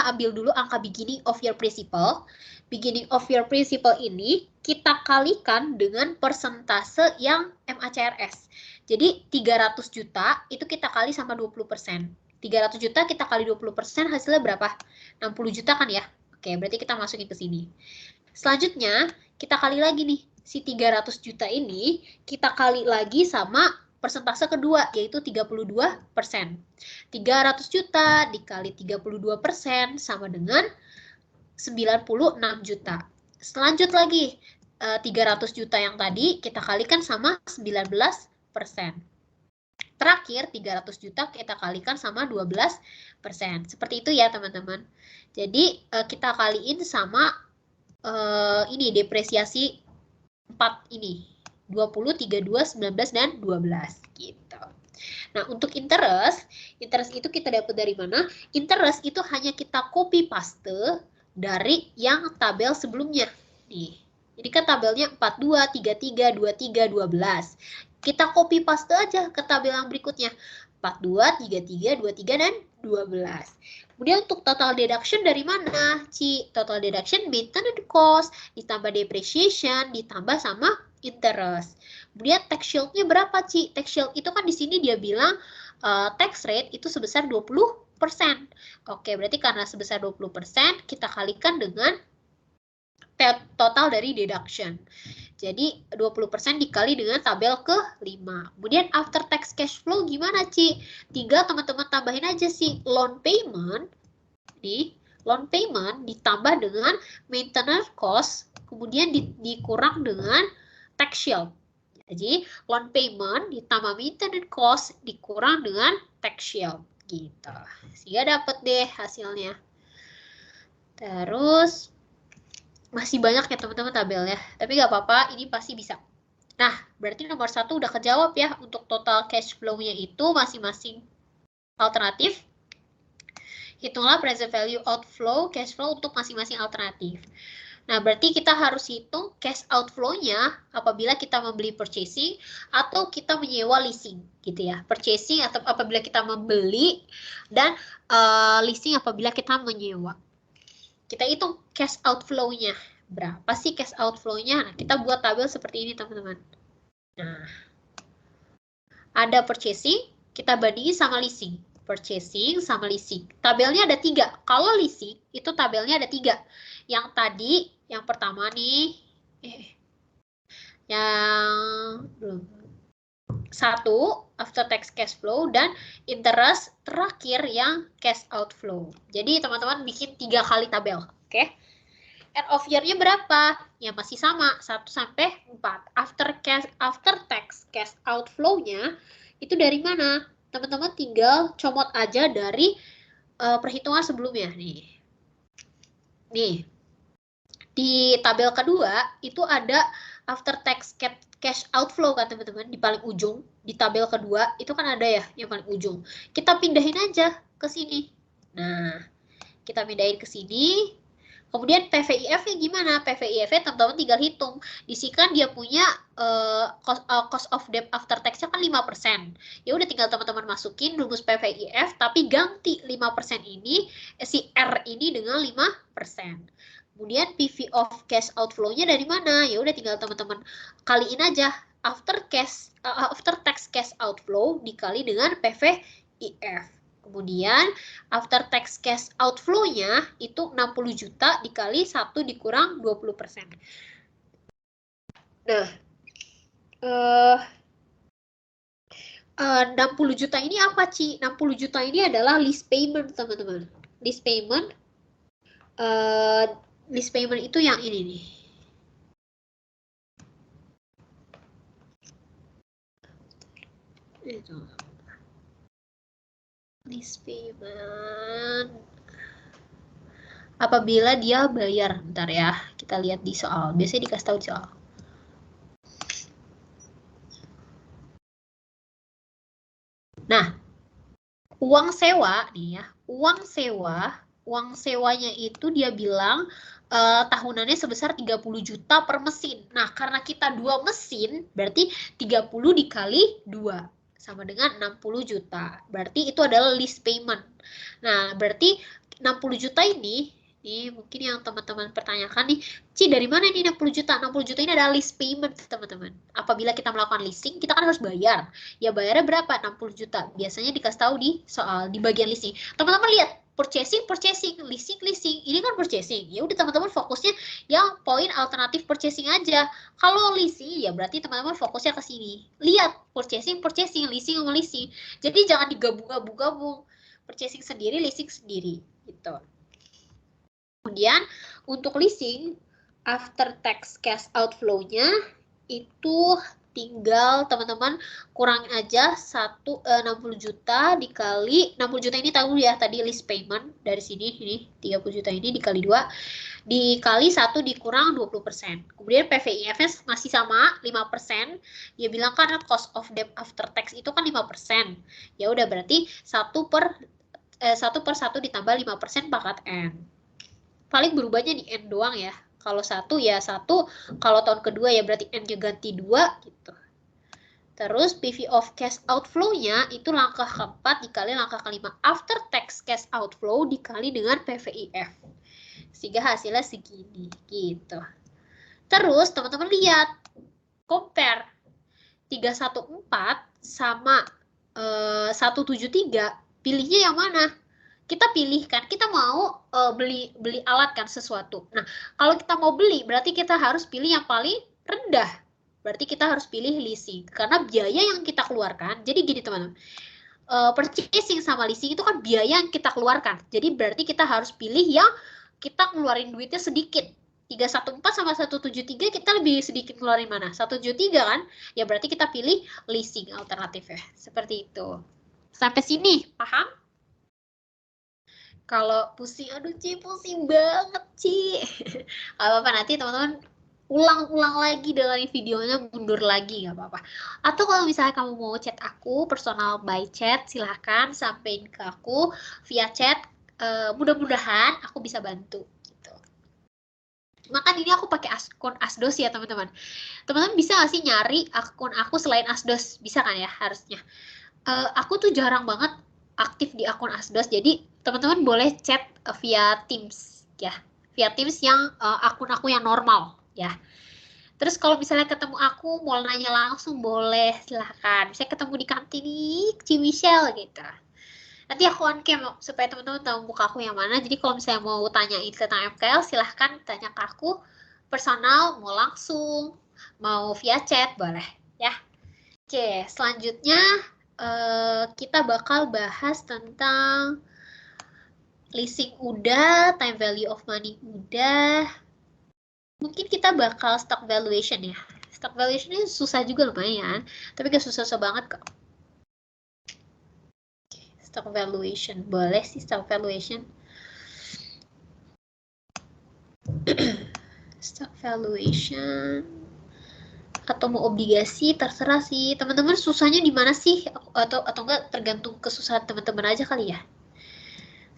ambil dulu angka beginning of year principal. Beginning of year principal ini kita kalikan dengan persentase yang MACRS. Jadi, 300 juta itu kita kali sama 20%. 300 juta kita kali 20% hasilnya berapa? 60 juta kan ya? Oke, berarti kita masukin ke sini. Selanjutnya, kita kali lagi nih. Si 300 juta ini kita kali lagi sama persentase kedua, yaitu 32%. 300 juta dikali 32% sama dengan 96 juta. Selanjut lagi, 300 juta yang tadi kita kalikan sama 19%. Terakhir, 300 juta kita kalikan sama 12%. Seperti itu ya, teman-teman. Jadi, kita kaliin sama ini depresiasi 4 ini. 20, 32, 19, dan 12 gitu. Nah, untuk interest itu kita dapat dari mana? Interest itu hanya kita copy paste dari yang tabel sebelumnya. Nih. Jadi kan tabelnya 42, 33, 23, 12. Kita copy paste aja ke tabel yang berikutnya. 42, 33, 23, dan 12. Kemudian untuk total deduction dari mana, Ci? Total deduction maintenance cost, ditambah depreciation, ditambah sama interest. Kemudian tax shield-nya berapa, Ci? Tax shield itu kan di sini dia bilang tax rate itu sebesar 20%. Oke, berarti karena sebesar 20%, kita kalikan dengan total dari deduction. Jadi 20% dikali dengan tabel ke-5. Kemudian after tax cash flow gimana, Ci? Tinggal teman-teman tambahin aja sih loan payment. Nih, loan payment ditambah dengan maintenance cost, kemudian dikurang dengan tax shield. Jadi loan payment ditambah maintenance cost dikurang dengan tax shield gitu. Sehingga dapat deh hasilnya. Terus masih banyak ya teman-teman tabelnya, tapi nggak apa-apa, ini pasti bisa. Nah, berarti nomor 1 udah kejawab ya, untuk total cash flow-nya itu masing-masing alternatif. Hitunglah present value outflow, cash flow untuk masing-masing alternatif. Nah, berarti kita harus hitung cash outflow-nya apabila kita membeli purchasing atau kita menyewa leasing, gitu ya. Purchasing atau apabila kita membeli, dan leasing apabila kita menyewa. Kita hitung cash outflow-nya. Berapa sih cash outflow-nya? Nah, kita buat tabel seperti ini, teman-teman. Nah, ada purchasing, kita bandingin sama leasing. Purchasing sama leasing. Tabelnya ada 3. Kalau leasing, itu tabelnya ada 3. Yang tadi, yang pertama nih, yang 1, after tax cash flow, dan interest terakhir yang cash outflow. Jadi teman-teman bikin 3 kali tabel, oke? End of year-nya berapa? Ya masih sama, 1 sampai 4. After tax cash outflow-nya itu dari mana? Teman-teman tinggal comot aja dari perhitungan sebelumnya nih. Nih. Di tabel kedua itu ada after tax cash outflow kan teman-teman, di paling ujung. Di tabel kedua itu kan ada ya yang paling ujung. Kita pindahin aja ke sini. Nah, kita pindahin ke sini. Kemudian PVIF-nya gimana? PVIF-nya teman-teman tinggal hitung. Di sini kan dia punya cost of debt after tax-nya kan 5%. Ya udah tinggal teman-teman masukin rumus PVIF, tapi ganti 5% ini, si R ini dengan 5%. Kemudian PV of cash outflow-nya dari mana? Ya udah tinggal teman-teman kaliin aja after tax cash outflow dikali dengan PVIF. Kemudian after tax cash outflow-nya itu 60 juta dikali 1 dikurang 20%. Nah, 60 juta ini apa, Ci? 60 juta ini adalah lease payment, teman-teman. Lease payment itu yang ini nih. Itu. Lease payment. Apabila dia bayar, bentar ya, kita lihat di soal. Biasanya dikasih tahu di soal. Nah, uang sewa nih ya, uang sewanya itu dia bilang tahunannya sebesar 30 juta per mesin. Nah, karena kita 2 mesin, berarti 30 dikali 2. sama dengan 60 juta. Berarti itu adalah lease payment. Nah, berarti 60 juta ini mungkin yang teman-teman pertanyakan nih, Ci dari mana ini 60 juta? 60 juta ini adalah lease payment, teman-teman. Apabila kita melakukan leasing, kita kan harus bayar. Ya bayarnya berapa? 60 juta. Biasanya dikasih tahu di soal di bagian leasing. Teman-teman lihat, purchasing, leasing. Ini kan purchasing. Ya udah teman-teman fokusnya yang poin alternatif purchasing aja. Kalau leasing ya berarti teman-teman fokusnya ke sini. Lihat purchasing, leasing sama leasing. Jadi jangan digabung-gabung. Purchasing sendiri, leasing sendiri gitu. Kemudian untuk leasing after tax cash outflow-nya itu tinggal teman-teman kurangin aja 60 juta dikali 60 juta ini tahu ya tadi lease payment dari sini ini 30 juta ini dikali 2 dikali 1 dikurang 20%. Kemudian PVIF-nya masih sama 5%. Dia bilang kan cost of debt after tax itu kan 5%. Ya udah berarti 1 per 1 ditambah 5% pangkat N. Paling berubahnya di N doang ya. Kalau 1 ya 1, kalau tahun kedua ya berarti N-nya ganti 2 gitu. Terus PV of cash outflow-nya itu langkah keempat dikali langkah kelima. After tax cash outflow dikali dengan PVIF. Sehingga hasilnya segini gitu. Terus teman-teman lihat, compare 314 sama 173, pilihnya yang mana? Kita pilih kan, kita mau beli alat kan sesuatu. Nah, kalau kita mau beli berarti kita harus pilih yang paling rendah. Berarti kita harus pilih leasing karena biaya yang kita keluarkan. Jadi gini teman-teman, purchasing sama leasing itu kan biaya yang kita keluarkan. Jadi berarti kita harus pilih yang kita ngeluarin duitnya sedikit. 314 sama 173 kita lebih sedikit ngeluarin mana? 173 kan? Ya berarti kita pilih leasing alternatifnya. Seperti itu. Sampai sini, paham? Kalau pusing, aduh Ci, pusing banget Ci. Apa-apa nanti teman-teman ulang-ulang lagi dengerin videonya, mundur lagi, nggak apa-apa. Atau kalau misalnya kamu mau chat aku, personal by chat, silahkan sampein ke aku via chat. Mudah-mudahan aku bisa bantu. Gitu. Makan ini aku pakai akun Asdos ya teman-teman. Teman-teman bisa nggak sih nyari akun aku selain Asdos? Bisa kan ya harusnya. Aku tuh jarang banget aktif di akun Asdos, jadi teman-teman boleh chat via Teams ya, via Teams yang akun aku yang normal ya. Terus kalau misalnya ketemu aku mau nanya langsung boleh, silahkan. Bisa ketemu di kantin nih, Ci Michelle gitu. Nanti aku on cam supaya teman-teman tahu muka aku yang mana. Jadi kalau misalnya mau tanyain tentang MKL, silahkan tanya ke aku personal, mau langsung, mau via chat boleh ya. Oke, selanjutnya kita bakal bahas tentang leasing udah, time value of money udah. Mungkin kita bakal stock valuation ya. Stock valuation ini susah juga lumayan, tapi gak susah-susah banget kok. Stock valuation, boleh sih stock valuation. Stock valuation atau mau obligasi terserah sih teman-teman, susahnya di mana sih atau enggak tergantung kesusahan teman-teman aja kali ya.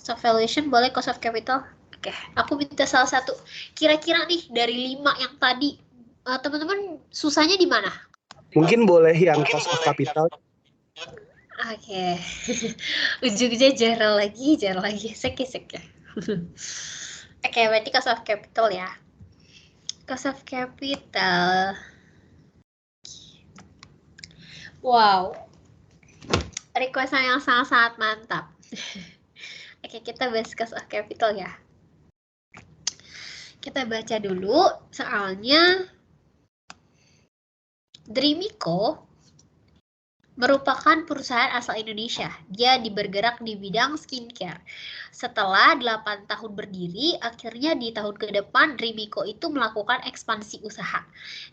Stock valuation boleh, cost of capital. Oke, aku minta salah satu. Kira-kira nih dari 5 yang tadi teman-teman susahnya di mana? Mungkin boleh yang cost of capital. Oke. Ujungnya jarang lagi sek ya. Oke, berarti cost of capital ya. Cost of capital. Wow, request yang sangat-sangat mantap. Oke, kita bahas cost of capital ya. Kita baca dulu soalnya. Dreamico merupakan perusahaan asal Indonesia. Dia bergerak di bidang skincare. Setelah 8 tahun berdiri, akhirnya di tahun ke depan Dreamico itu melakukan ekspansi usaha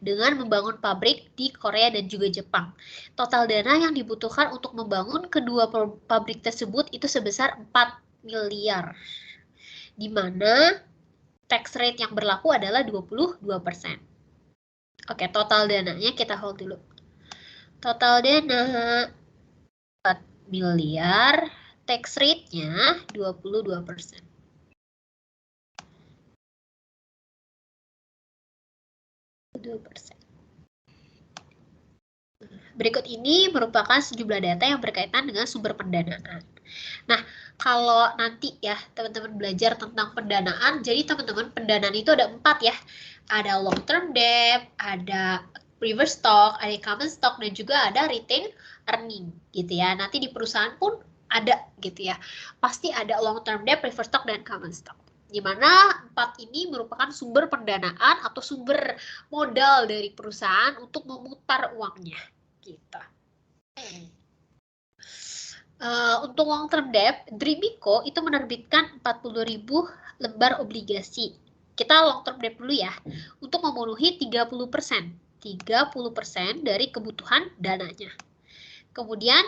dengan membangun pabrik di Korea dan juga Jepang. Total dana yang dibutuhkan untuk membangun kedua pabrik tersebut itu sebesar 4 miliar. Di mana tax rate yang berlaku adalah 22%. Oke, total dananya kita hold dulu. Total dana 4 miliar, tax rate-nya 22%. Berikut ini merupakan sejumlah data yang berkaitan dengan sumber pendanaan. Nah, kalau nanti ya teman-teman belajar tentang pendanaan, jadi teman-teman pendanaan itu ada 4 ya. Ada long term debt, ada preferred stock, ada common stock, dan juga ada retained earning gitu ya. Nanti di perusahaan pun ada gitu ya. Pasti ada long term debt, preferred stock, dan common stock. Di mana 4 ini merupakan sumber pendanaan atau sumber modal dari perusahaan untuk memutar uangnya. Gitu. Untuk long term debt, Drimico itu menerbitkan 40.000 lembar obligasi. Kita long term debt dulu ya, untuk memenuhi 30% dari kebutuhan dananya. Kemudian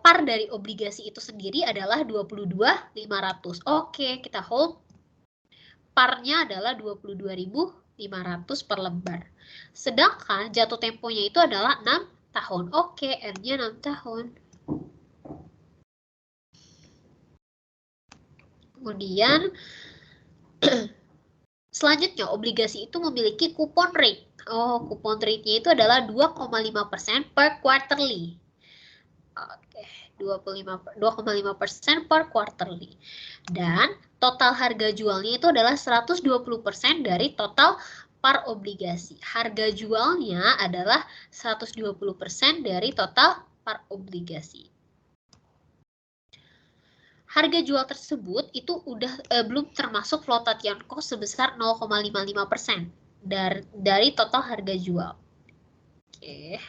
par dari obligasi itu sendiri adalah 22.500. Oke, kita hold. Parnya adalah 22.500 per lembar. Sedangkan jatuh temponya itu adalah 6 tahun. Oke, N-nya 6 tahun. Kemudian selanjutnya obligasi itu memiliki coupon rate. Coupon rate-nya itu adalah 2,5% per quarterly. Oke, 2,5% per quarterly. Dan total harga jualnya itu adalah 120% dari total par obligasi. Harga jualnya adalah 120% dari total par obligasi. Harga jual tersebut itu udah belum termasuk flotation cost sebesar 0,55% dari total harga jual. Oke.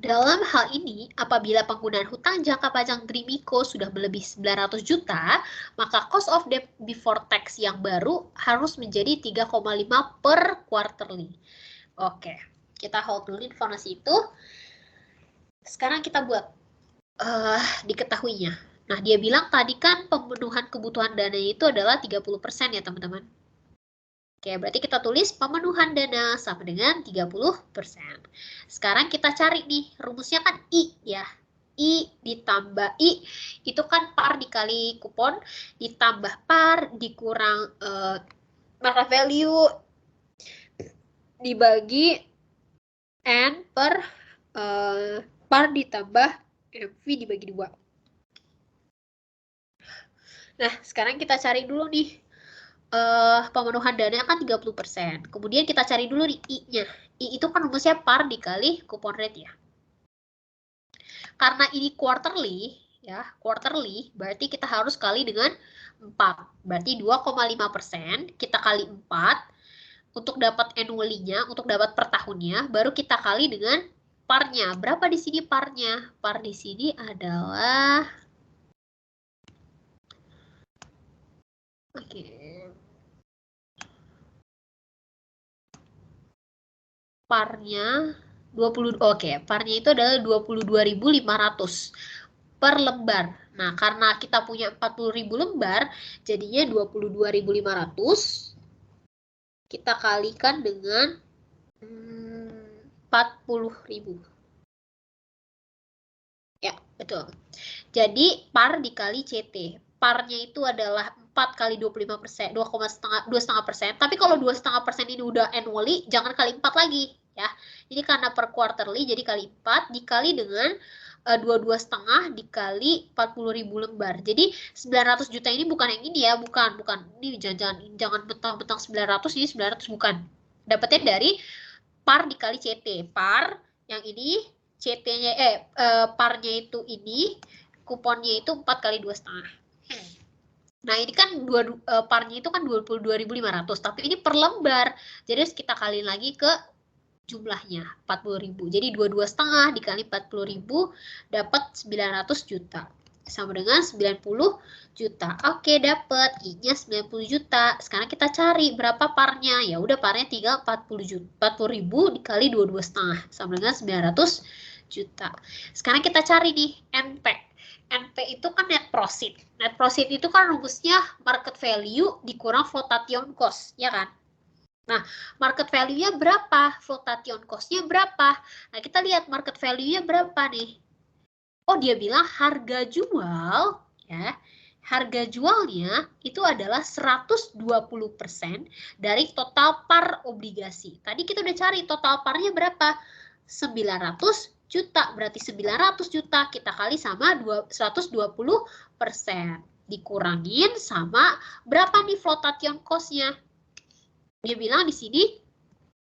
Dalam hal ini, apabila penggunaan hutang jangka panjang Drimico sudah melebihi 900 juta, maka cost of debt before tax yang baru harus menjadi 3,5 per quarterly. Oke, kita hold dulu informasi itu. Sekarang kita buat diketahuinya. Nah, dia bilang tadi kan pemenuhan kebutuhan dana itu adalah 30% ya, teman-teman. Oke, berarti kita tulis pemenuhan dana sama dengan 30%. Sekarang kita cari nih, rumusnya kan I ya. I ditambah I, itu kan par dikali kupon, ditambah par, dikurang market value, dibagi N per par ditambah MV dibagi 2. Nah, sekarang kita cari dulu nih. Pemenuhan dana kan 30%. Kemudian kita cari dulu nih I-nya. I itu kan rumusnya par dikali coupon rate ya. Karena ini quarterly, ya, quarterly, berarti kita harus kali dengan 4. Berarti 2,5%, kita kali 4. Untuk dapat annually-nya, untuk dapat per tahunnya, baru kita kali dengan parnya. Berapa di sini parnya? Par di sini adalah... Oke. Parnya 20, parnya itu adalah 22.500 per lembar. Nah, karena kita punya 40.000 lembar, jadinya 22.500 kita kalikan dengan 40.000. Ya, betul. Jadi par dikali CT. Parnya itu adalah 4 kali 25%, 2,5%. Tapi kalau 2,5% ini udah annually, jangan kali 4 lagi. Ya, ini karena per quarterly jadi kali 4 dikali dengan 22,5 dikali 40.000 lembar. Jadi 900 juta ini bukan yang ini ya, bukan. Ini jangan betang-betang 900, ini 900 bukan. Dapatnya dari par dikali CT. Par yang ini CT-nya parnya itu ini, kuponnya itu 4 kali 2,5. Nah, ini kan parnya itu kan 22.500, tapi ini per lembar. Jadi harus kita kaliin lagi ke jumlahnya 40.000. Jadi 22,5 dikali 40.000 dapat 900 juta. Sama dengan 90 juta. Oke, dapat I-nya 90 juta. Sekarang kita cari berapa parnya. Ya udah, parnya tinggal 40.000 dikali 22,5 sama dengan 900 juta. Sekarang kita cari nih NP. NP itu kan net profit. Net profit itu kan rumusnya market value dikurang flotation cost, ya kan? Nah, market value-nya berapa? Flotation cost-nya berapa? Nah, kita lihat market value-nya berapa nih. Oh, dia bilang harga jual, ya. harga jualnya itu adalah 120% dari total par obligasi. Tadi kita udah cari total parnya berapa? 900 juta. Berarti 900 juta kita kali sama 120%. Dikurangin sama berapa nih flotation cost-nya? Dia bilang di sini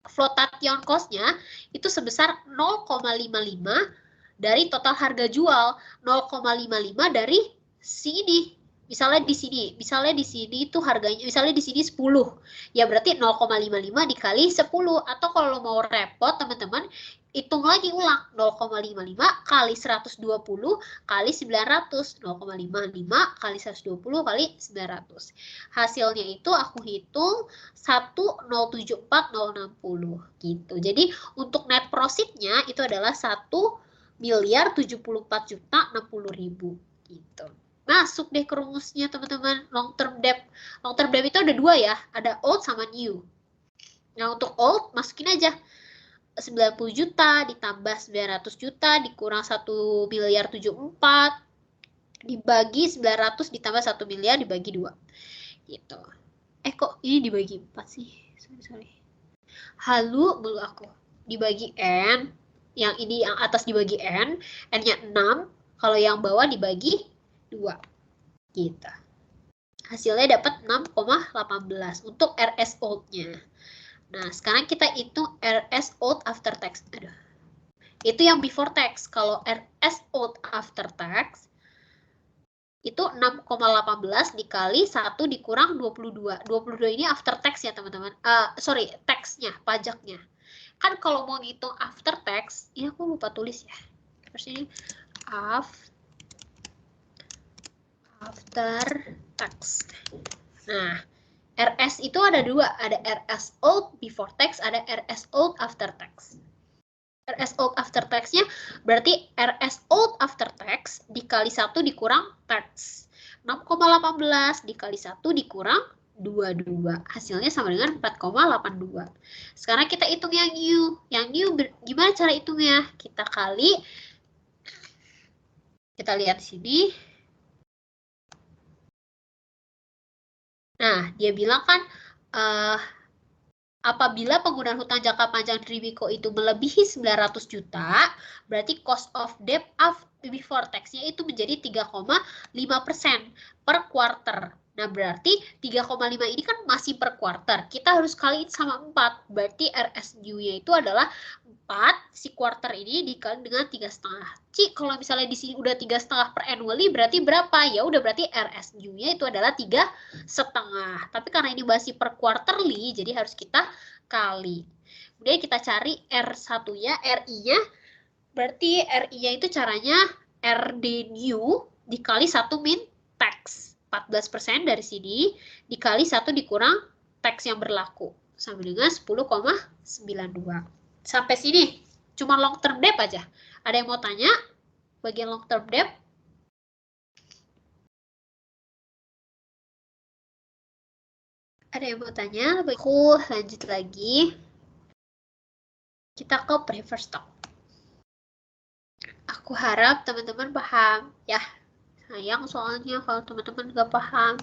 flotation cost-nya itu sebesar 0,55 dari total harga jual, 0,55 dari sini. Misalnya di sini itu harganya, misalnya di sini 10. Ya berarti 0,55 dikali 10. Atau kalau mau repot teman-teman, hitung lagi ulang. 0,55 kali 120 kali 900. 0,55 kali 120 kali 900. Hasilnya itu aku hitung 1,074060 gitu. Jadi untuk net profit-nya itu adalah 1.074.060.000 gitu. Masuk deh ke rumusnya teman-teman. Long term debt. Long term debt itu ada dua ya. Ada old sama new. Nah untuk old masukin aja 90 juta ditambah 900 juta dikurang 1.074 dibagi 900 ditambah 1 miliar dibagi 2. Gitu. Kok ini dibagi 4 sih? Sorry. Halu mulu aku. Dibagi N. Yang ini yang atas dibagi N. N-nya 6. Kalau yang bawah dibagi 2 gitu. Hasilnya dapat 6,18 untuk RS old-nya. Nah, sekarang kita hitung RS old after tax. Aduh. Itu yang before tax. Kalau RS old after tax itu 6,18 dikali 1 dikurang 22. 22 ini after tax ya, teman-teman. Sorry, tax-nya, pajaknya. Kan kalau mau ngitung after tax, ya aku lupa tulis ya. Terus ini after tax. Nah, RS itu ada dua, ada RS old before tax, ada RS old after tax. RS old after tax-nya berarti RS old after tax dikali 1 dikurang tax. 6,18 dikali 1 dikurang 22. Hasilnya sama dengan 4,82. Sekarang kita hitung yang new. Yang new gimana cara hitungnya? Kita kali, kita lihat di sini. Nah, dia bilang kan apabila penggunaan hutang jangka panjang dari Wiko itu melebihi 900 juta, berarti cost of debt before tax-nya itu menjadi 3,5% per quarter. Nah, berarti 3,5 ini kan masih per quarter. Kita harus kaliin sama 4. Berarti RSU-nya itu adalah 4, si quarter ini dikali dengan 3,5. Ci, kalau misalnya di sini udah 3,5 per annually, berarti berapa? Ya udah berarti RSU-nya itu adalah 3,5. Tapi karena ini masih per quarterly, jadi harus kita kali. Kemudian kita cari R1-nya, RI-nya. Berarti RI-nya itu caranya RD new dikali 1 min tax. 14% dari sini dikali 1 dikurang tax yang berlaku. Sama dengan 10,92. Sampai sini cuma long term debt aja. Ada yang mau tanya bagian long term debt? Ada yang mau tanya? Aku lanjut lagi. Kita ke preferred stock. Aku harap teman-teman paham ya. Sayang soalnya kalau teman-teman nggak paham.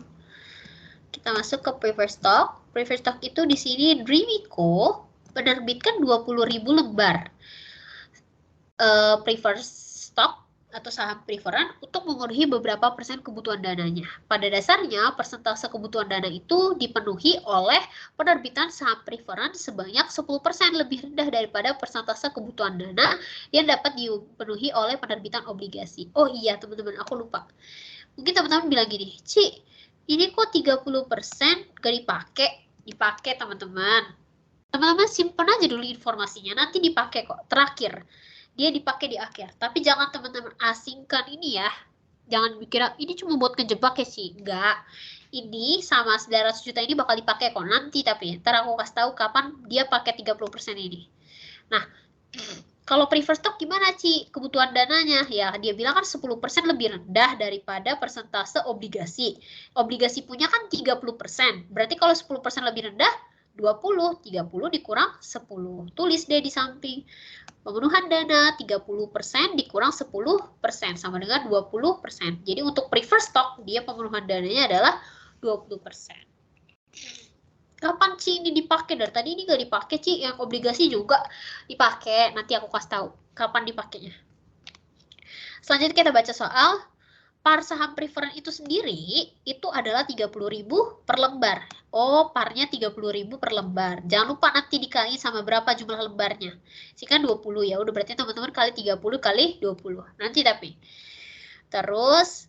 Kita masuk ke preferred stock. Preferred stock itu di sini Dreamiko menerbitkan 20.000 lembar preferred stock atau saham preferan untuk memenuhi beberapa persen kebutuhan dananya. Pada dasarnya, persentase kebutuhan dana itu dipenuhi oleh penerbitan saham preferan sebanyak 10% lebih rendah daripada persentase kebutuhan dana yang dapat dipenuhi oleh penerbitan obligasi. Oh iya, teman-teman, aku lupa. Mungkin teman-teman bilang gini, Ci, ini kok 30% gak dipakai? Dipakai, teman-teman. Teman-teman simpan aja dulu informasinya, nanti dipakai kok. Terakhir. Dia dipakai di akhir. Tapi jangan teman-teman asingkan ini ya. Jangan mikir ini cuma buat kejebak ya sih. Enggak. Ini sama 900 juta ini bakal dipakai kok nanti. Tapi ntar aku kasih tahu kapan dia pakai 30% ini. Nah, kalau preferred stock gimana Ci? Kebutuhan dananya? Ya dia bilang kan 10% lebih rendah daripada persentase obligasi. Obligasi punya kan 30%. Berarti kalau 10% lebih rendah, 20, 30 dikurang 10. Tulis deh di samping. Pemenuhan dana 30% dikurang 10% sama dengan 20%. Jadi untuk preferred stock dia pemenuhan dananya adalah 20%. Kapan Ci ini dipakai? Dari tadi ini nggak dipakai Ci, yang obligasi juga dipakai. Nanti aku kasih tahu kapan dipakainya. Selanjutnya kita baca soal. Par saham preferred itu sendiri itu adalah 30.000 per lembar. Oh, parnya 30.000 per lembar. Jangan lupa nanti dikali sama berapa jumlah lembarnya. Sih kan 20 ya. Udah berarti teman-teman kali 30 kali 20. Nanti tapi. Terus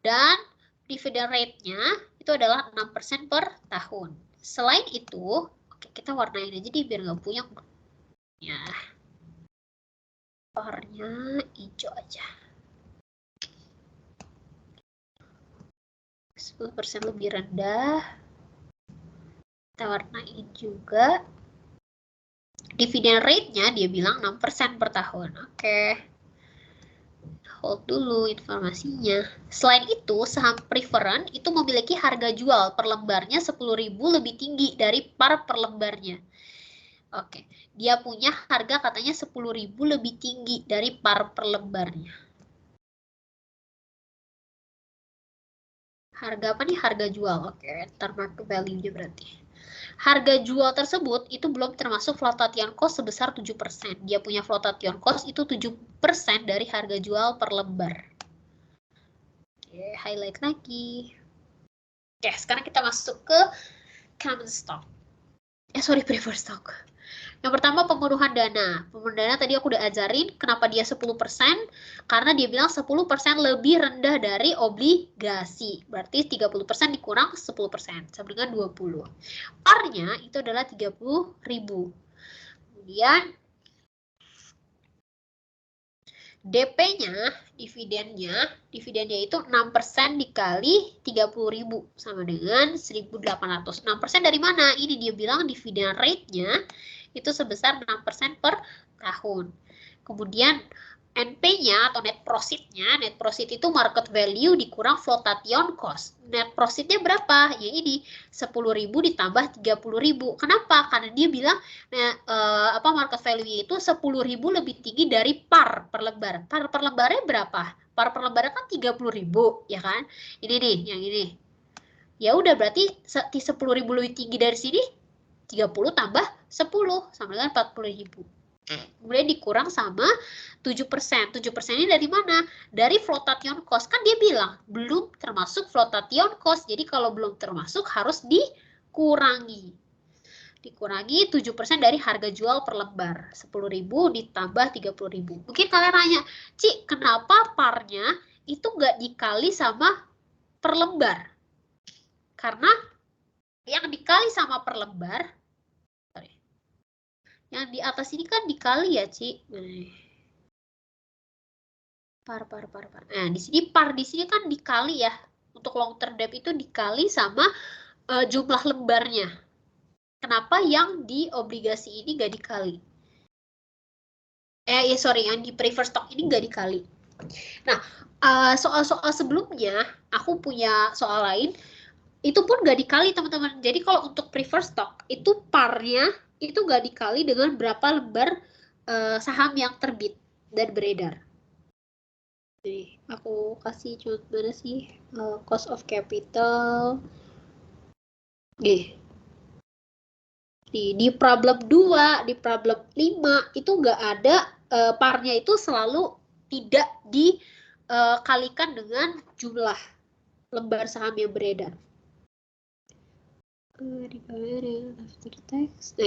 dan dividend rate-nya itu adalah 6% per tahun. Selain itu, oke, kita warnain aja deh biar nggak puyeng. Ya. Parnya hijau aja. 10% lebih rendah. Kita warnain juga. Dividen rate-nya dia bilang 6% per tahun. Oke. Hold dulu informasinya. Selain itu, saham preferred itu memiliki harga jual per lembarnya 10.000 lebih tinggi dari par per lembarnya. Oke. Dia punya harga katanya 10.000 lebih tinggi dari par per lembarnya. Harga apa nih? Harga jual. Oke, ntar market value-nya berarti. Harga jual tersebut itu belum termasuk flotation cost sebesar 7%. Dia punya flotation cost itu 7% dari harga jual per lembar. Oke, highlight lagi. Oke, sekarang kita masuk ke common stock. Preferred stock. Yang pertama pemenuhan dana. Pemenuhan dana tadi aku udah ajarin kenapa dia 10%. Karena dia bilang 10% lebih rendah dari obligasi. Berarti 30% dikurang 10%. Sama dengan 20. Parnya itu adalah 30.000. Kemudian DP-nya, dividennya itu 6% dikali 30.000 sama dengan 1.800. 6% dari mana? Ini dia bilang dividen rate-nya itu sebesar 6% per tahun. Kemudian NP-nya atau net profit itu market value dikurang flotation cost. Net profit-nya berapa? Ya ini 10.000 ditambah 30.000. Kenapa? Karena dia bilang market value itu 10.000 lebih tinggi dari par per lembar. Par per lembarnya berapa? Par per lembarnya kan 30.000, ya kan? Ini nih, yang ini. Ya udah berarti 10.000 lebih tinggi dari sini 30 tambah 10 sama dengan 40.000. Kemudian dikurang sama 7%. 7% ini dari mana? Dari flotation cost. Kan dia bilang belum termasuk flotation cost. Jadi kalau belum termasuk harus dikurangi. Dikurangi 7% dari harga jual per lembar. 10.000 ditambah 30.000. Mungkin kalian nanya, Ci, kenapa parnya itu nggak dikali sama per lembar? Karena yang dikali sama per lembar, yang di atas ini kan dikali ya, Ci. Par. Nah, di sini par di sini kan dikali ya. Untuk long term debt itu dikali sama jumlah lembarnya. Kenapa yang di obligasi ini nggak dikali? Yang di preferred stock ini nggak dikali. Nah, soal-soal sebelumnya aku punya soal lain. Itu pun nggak dikali, teman-teman. Jadi kalau untuk preferred stock itu parnya itu nggak dikali dengan berapa lembar saham yang terbit dan beredar. Jadi aku kasih contoh mana sih cost of capital. Di problem 2, di problem 5 itu nggak ada parnya itu selalu tidak dikalikan dengan jumlah lembar saham yang beredar. After tax.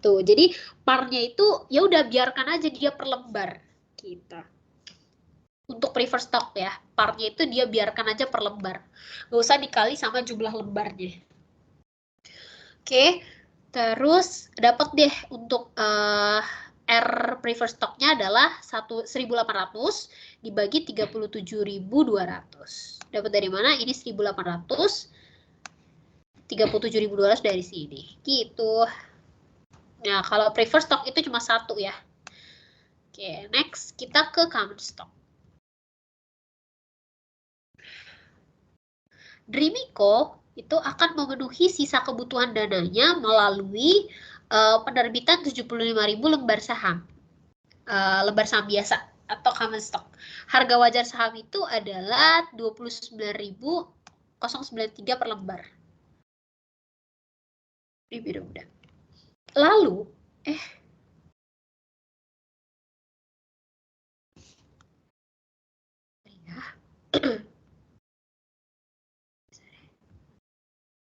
Tuh, jadi parnya itu ya udah biarkan aja dia per lembar kita. Untuk preferred stock ya, parnya itu dia biarkan aja per lembar. Nggak usah dikali sama jumlah lembarnya. Oke, terus dapat deh untuk R preferred stock-nya adalah 1.800 dibagi 37.200. Dapat dari mana? Ini 1.800. 37.200 dari sini. Gitu. Nah, kalau preferred stock itu cuma satu ya. Oke, next kita ke common stock. Dreamico itu akan memenuhi sisa kebutuhan dananya melalui penerbitan 75.000 lembar saham. Lembar saham biasa atau common stock. Harga wajar saham itu adalah 29.093 per lembar. Ini biru udah. Lalu,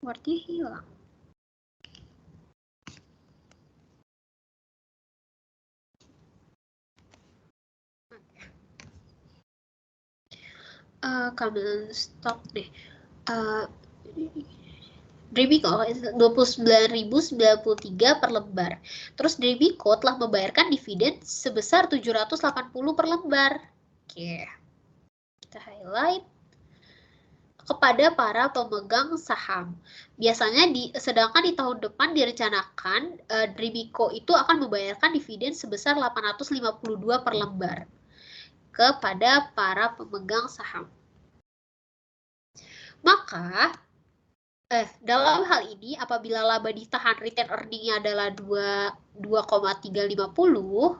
Wordnya hilang. Common stock deh. Drebico 29.093 per lembar. Terus Drebico telah membayarkan dividen sebesar 780 per lembar. Oke. Kita highlight. Kepada para pemegang saham. Biasanya sedangkan di tahun depan direncanakan Drebico itu akan membayarkan dividen sebesar 852 per lembar kepada para pemegang saham. Maka dalam hal ini apabila laba ditahan return earning-nya adalah 2,350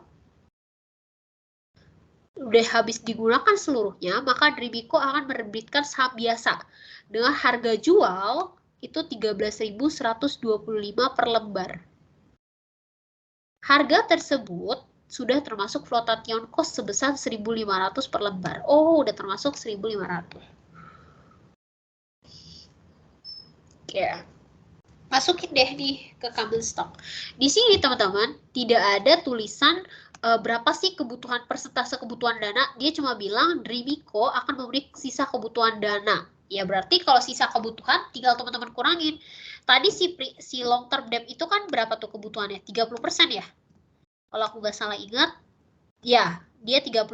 udah habis digunakan seluruhnya, maka Drebico akan menerbitkan saham biasa dengan harga jual itu 13.125 per lembar. Harga tersebut sudah termasuk flotation cost sebesar 1.500 per lembar. Oh, udah termasuk 1.500. Oke. Masukin deh nih ke common stock. Di sini teman-teman tidak ada tulisan berapa sih kebutuhan persentase kebutuhan dana. Dia cuma bilang Drebico akan memberi sisa kebutuhan dana. Ya berarti kalau sisa kebutuhan tinggal teman-teman kurangin. Tadi si long term debt itu kan berapa tuh kebutuhannya? 30% ya? Kalau aku nggak salah ingat, ya dia 30%.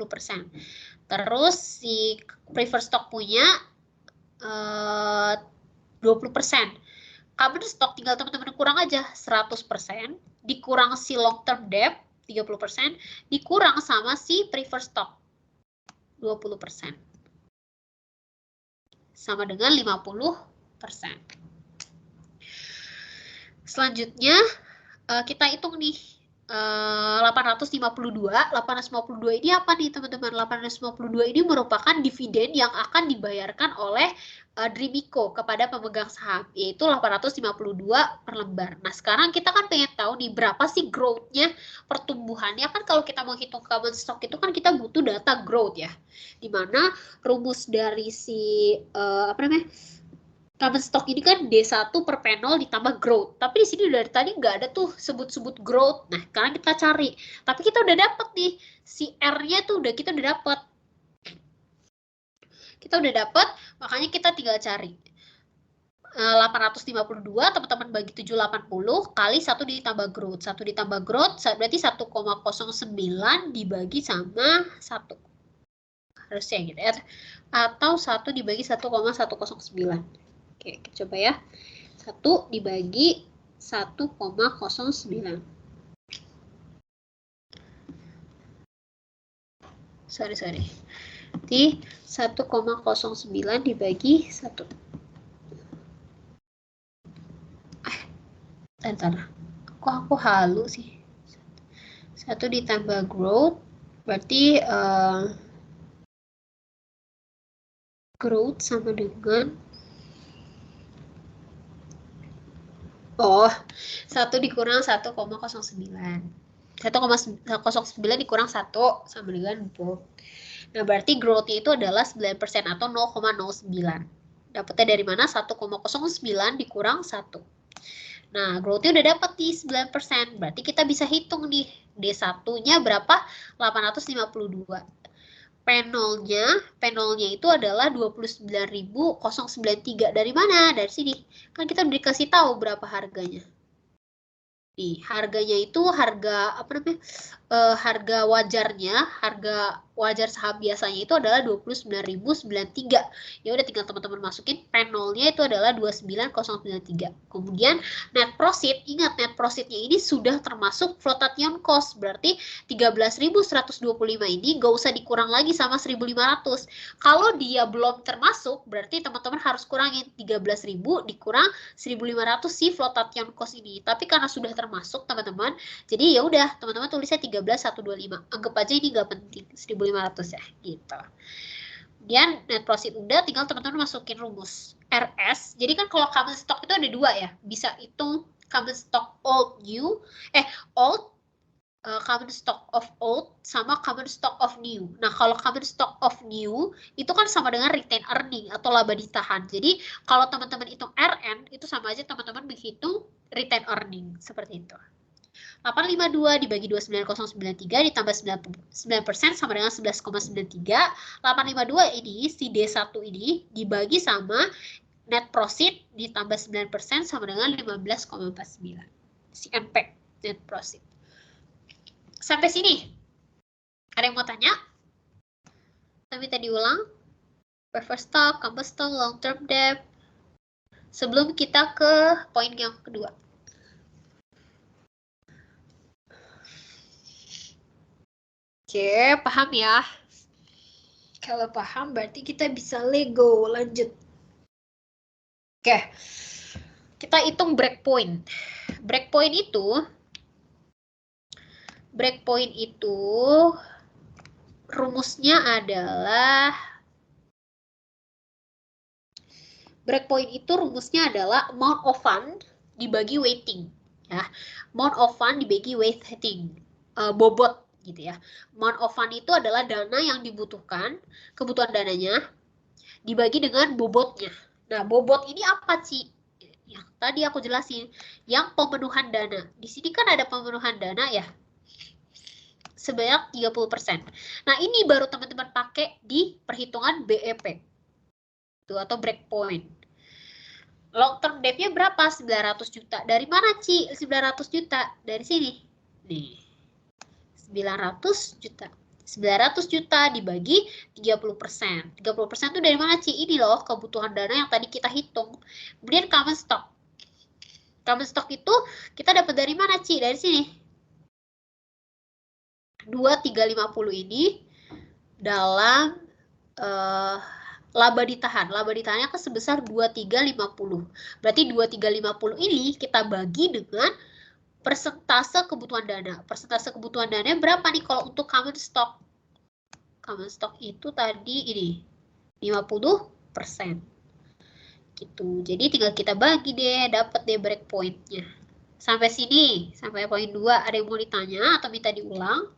Terus si preferred stock punya 20%. Common stock tinggal teman-teman kurang aja 100%, dikurang si long term debt 30%, dikurang sama si preferred stock 20%. Sama dengan 50%. Selanjutnya kita hitung nih 852 ini apa nih teman-teman? 852 ini merupakan dividen yang akan dibayarkan oleh Drebico kepada pemegang saham, yaitu 852 per lembar. Nah, sekarang kita kan pengen tahu nih berapa sih growth-nya, pertumbuhannya. Kan kalau kita mau hitung common stock itu kan kita butuh data growth ya. Dimana rumus dari si common stock ini kan D1 per panel ditambah growth. Tapi di sini dari tadi nggak ada tuh sebut-sebut growth. Nah, sekarang kita cari. Tapi kita udah dapet nih. Si R-nya tuh kita udah dapet. Kita udah dapet, makanya kita tinggal cari. 852 teman-teman bagi 780 kali 1 ditambah growth. 1 ditambah growth berarti 1,09 dibagi sama 1. Harusnya gitu ya. Atau 1 dibagi 1,109. Oke, kita coba ya. 1 dibagi 1,09. Sorry. Jadi 1,09 dibagi 1. Bentar. Kok aku halu sih? 1 ditambah growth berarti growth sama dengan 1 dikurang 1,09. 1,09 dikurang 1 sama dengan growth. Nah, berarti growth-nya itu adalah 9% atau 0,09. Dapatnya dari mana? 1,09 dikurang 1. Nah, growth-nya udah dapat di 9%. Berarti kita bisa hitung nih. D1-nya berapa? 852. Panelnya itu adalah 29.093. Dari mana? Dari sini. Kan kita udah dikasih tahu berapa harganya. Nih, harganya itu harga harga wajar saham biasanya itu adalah 29.093. Ya udah tinggal teman-teman masukin P0-nya itu adalah 29093. Kemudian net profit, ingat net profitnya ini sudah termasuk flotation cost, berarti 13.125 ini gak usah dikurang lagi sama 1.500. Kalau dia belum termasuk, berarti teman-teman harus kurangin 13.000 dikurang 1.500 si flotation cost ini. Tapi karena sudah termasuk teman-teman, jadi ya udah teman-teman tulisnya 13.125. Anggap aja ini nggak penting 1.500 ya gitu. Kemudian net profit udah, tinggal teman-teman masukin rumus RS. Jadi kan kalau common stock itu ada dua ya, bisa hitung common stock old common stock of old sama common stock of new. Nah, kalau common stock of new itu kan sama dengan retain earning atau laba ditahan. Jadi kalau teman-teman hitung RN itu sama aja teman-teman menghitung retain earning seperti itu. 852 dibagi 29093 ditambah 9% sama dengan 11,93. 852 ini, si D1 ini dibagi sama net profit ditambah 9% sama dengan 15,49. Si NP, net profit. Sampai sini. Ada yang mau tanya? Kami tadi ulang. Preferred stock, common stock, long term debt. Sebelum kita ke poin yang kedua. Oke, paham ya? Kalau paham berarti kita bisa Lego, lanjut. Oke, kita hitung breakpoint. Breakpoint itu rumusnya adalah amount of fund dibagi weighting. Ya, amount of fund dibagi weighting, bobot. Gitu ya. Amount of fund itu adalah dana yang dibutuhkan, kebutuhan dananya dibagi dengan bobotnya. Nah, bobot ini apa, Ci? Yang tadi aku jelasin, yang pemenuhan dana. Di sini kan ada pemenuhan dana ya, sebanyak 30%. Nah, ini baru teman-teman pakai di perhitungan BEP. Itu atau breakpoint. Long term debt-nya berapa? 900 juta. Dari mana, Ci? 900 juta. Dari sini. Nih. 900 juta. 900 juta dibagi 30%. 30% itu dari mana, Ci? Ini loh kebutuhan dana yang tadi kita hitung. Kemudian common stock. Common stock itu kita dapat dari mana, Ci? Dari sini. 2350 ini dalam laba ditahan. Laba ditahannya kan sebesar 2350. Berarti 2350 ini kita bagi dengan persentase kebutuhan dana. Persentase kebutuhan dana berapa nih kalau untuk common stock? Common stock itu tadi ini 50%. Gitu. Jadi tinggal kita bagi deh, dapat deh breakpoint-nya. Sampai sini, sampai poin 2 ada yang mau ditanya atau minta diulang?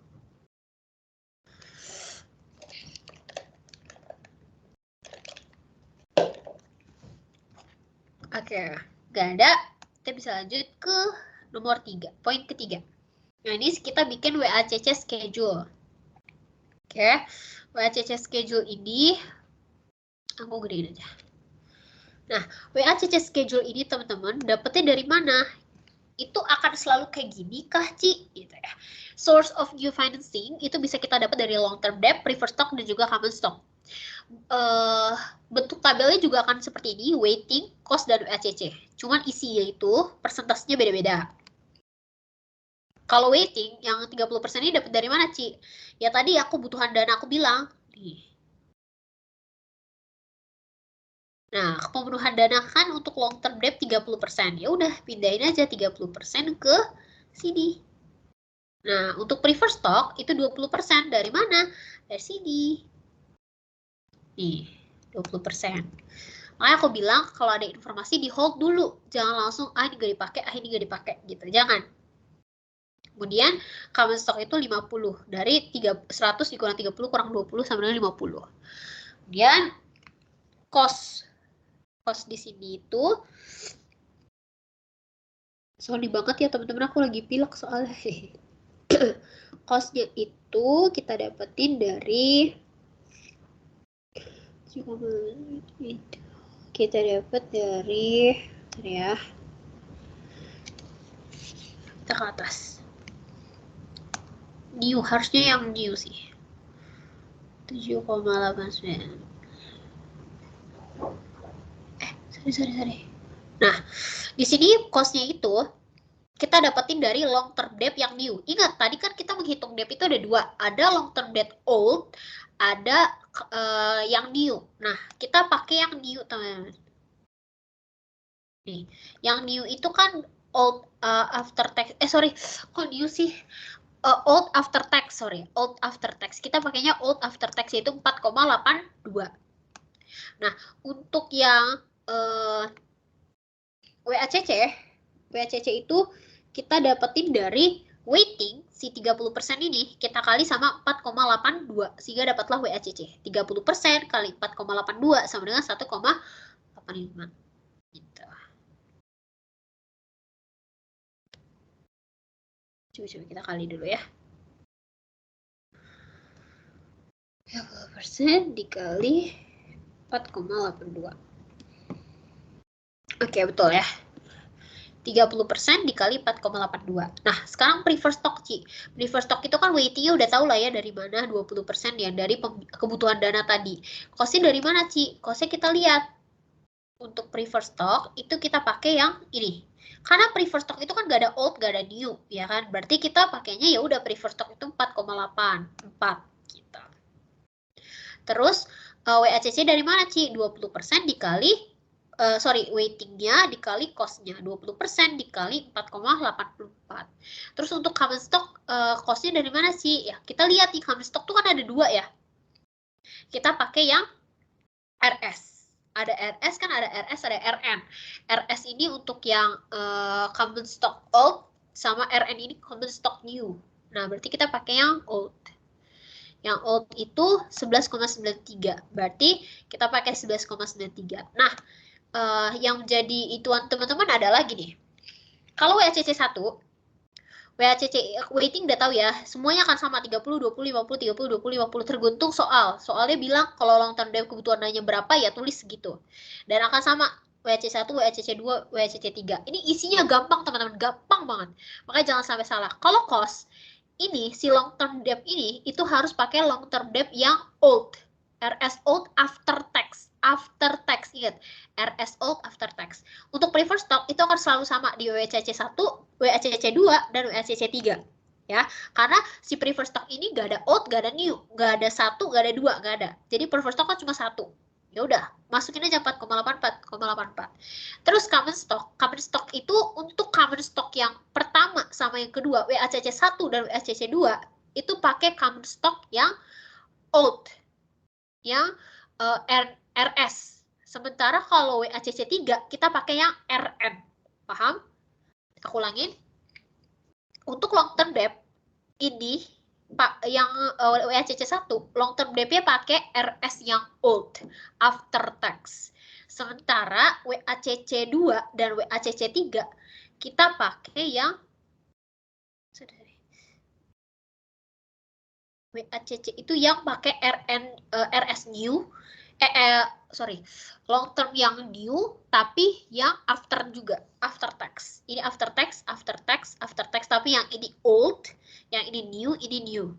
Oke, nggak ada. Kita bisa lanjut ke nomor 3, poin ketiga. Nah, ini kita bikin WACC schedule. Oke, WACC schedule ini, aku gedein aja. Nah, WACC schedule ini teman-teman, dapetnya dari mana? Itu akan selalu kayak gini kah, Ci? Gitu ya. Source of new financing, itu bisa kita dapat dari long term debt, preferred stock, dan juga common stock. Bentuk tabelnya juga akan seperti ini, weighting, cost, dan WACC. Cuman isinya itu persentasenya beda-beda. Kalau weighting yang 30% ini dapat dari mana, Ci? Ya tadi aku kebutuhan dana aku bilang. Nih. Nah, pemenuhan dana kan untuk long term debt 30%. Ya udah, pindahin aja 30% ke sini. Nah, untuk preferred stock itu 20%. Dari mana? Dari sini. Nih, 20%. Makanya aku bilang kalau ada informasi di hold dulu. Jangan langsung, ini gak dipakai, ini gak dipakai. Gitu, jangan. Kemudian common stock itu 50. Dari 100 dikurang 30 kurang 20 sama dengan 50. Kemudian cost. Cost di sini itu sorry banget ya teman-teman, aku lagi pilek soalnya. Costnya itu kita dapetin dari kita ke atas. new, harusnya yang new sih. 7,89. Sorry. Nah, di sini cost-nya itu kita dapetin dari long term debt yang new. Ingat, tadi kan kita menghitung debt itu ada dua. Ada long term debt old, ada yang new. Nah, kita pakai yang new, teman-teman. Nih, yang new itu kan old after tax. Kok new sih? Old after tax, old after tax. Kita pakainya old after tax yaitu 4,82. Nah, untuk yang WACC itu kita dapetin dari weighting si 30% ini kita kali sama 4,82 sehingga dapatlah WACC. 30% kali 4,82 sama dengan 1,85. Gitu. Coba kita kali dulu ya. 30% dikali 4,82. Oke, betul ya. 30% dikali 4,82. Nah, sekarang preferred stock, Ci. Preferred stock itu kan weighting-nya udah tahu lah ya dari mana 20% yang dari kebutuhan dana tadi. Cost-nya dari mana, Ci? Cost-nya kita lihat. Untuk preferred stock itu kita pakai yang ini. Karena preferred stock itu kan gak ada old, gak ada new, ya kan? Berarti kita pakainya ya udah preferred stock itu 4,84 gitu. Terus WACC dari mana, Ci? 20% dikali weighting-nya dikali cost-nya. 20% dikali 4,84. Terus untuk common stock, cost-nya dari mana sih? Ya, kita lihat nih, common stock tuh kan ada dua ya. Kita pakai yang RS. Ada RS kan, ada RS, ada RN. RS ini untuk yang common stock old, sama RN ini common stock new. Nah, berarti kita pakai yang old. Yang old itu 11,93. Berarti kita pakai 11,93. Nah, yang jadi ituan teman-teman adalah gini. Kalau WACC 1, WACC weighting udah tahu ya, semuanya akan sama 30, 20, 50, 30, 20, 50 tergantung soal. Soalnya bilang kalau long term debt kebutuhan dananya berapa ya tulis segitu. Dan akan sama WACC 1, WACC 2, WACC 3. Ini isinya gampang teman-teman, gampang banget. Makanya jangan sampai salah. Kalau cost ini si long term debt ini itu harus pakai long term debt yang old. RS old after tax. After tax, ingat. RS old after tax. Untuk preferred stock itu akan selalu sama di WACC 1, WACC 2, dan WACC 3. Ya, karena si preferred stock ini gak ada old, gak ada new, gak ada 1, gak ada 2, gak ada. Jadi preferred stock kan cuma 1. Ya udah, masukin aja 4,84. Terus common stock itu untuk common stock yang pertama sama yang kedua, WACC 1 dan WACC 2 itu pakai common stock yang old. Yang RS. Sementara kalau WACC 3 kita pakai yang RN. Paham? Aku ulangin. Untuk long term debt ini yang WACC 1, long term debt-nya pakai RS yang old after tax. Sementara WACC 2 dan WACC 3 kita pakai yang WACC itu yang pakai RS new, long term yang new tapi yang after juga, after tax. Ini after tax tapi yang ini old, yang ini new.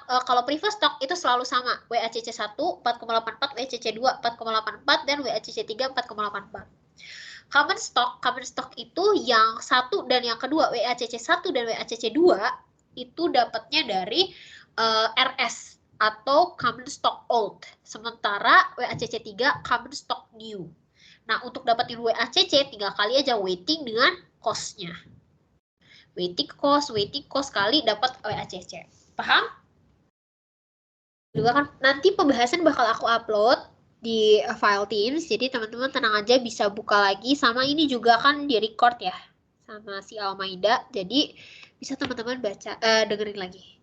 Kalau preferred stock itu selalu sama, WACC 1 4,84, WACC 2 4,84 dan WACC 3 4,84. Common stock itu yang satu dan yang kedua, WACC 1 dan WACC 2 itu dapatnya dari RS atau common stock old. Sementara WACC 3 common stock new. Nah, untuk dapetin WACC tinggal kali aja weighting dengan cost-nya. Weighting cost kali dapat WACC. Paham? Juga kan nanti pembahasan bakal aku upload di file Teams. Jadi teman-teman tenang aja, bisa buka lagi. Sama ini juga kan di record ya sama si Almaida. Jadi bisa teman-teman baca dengerin lagi.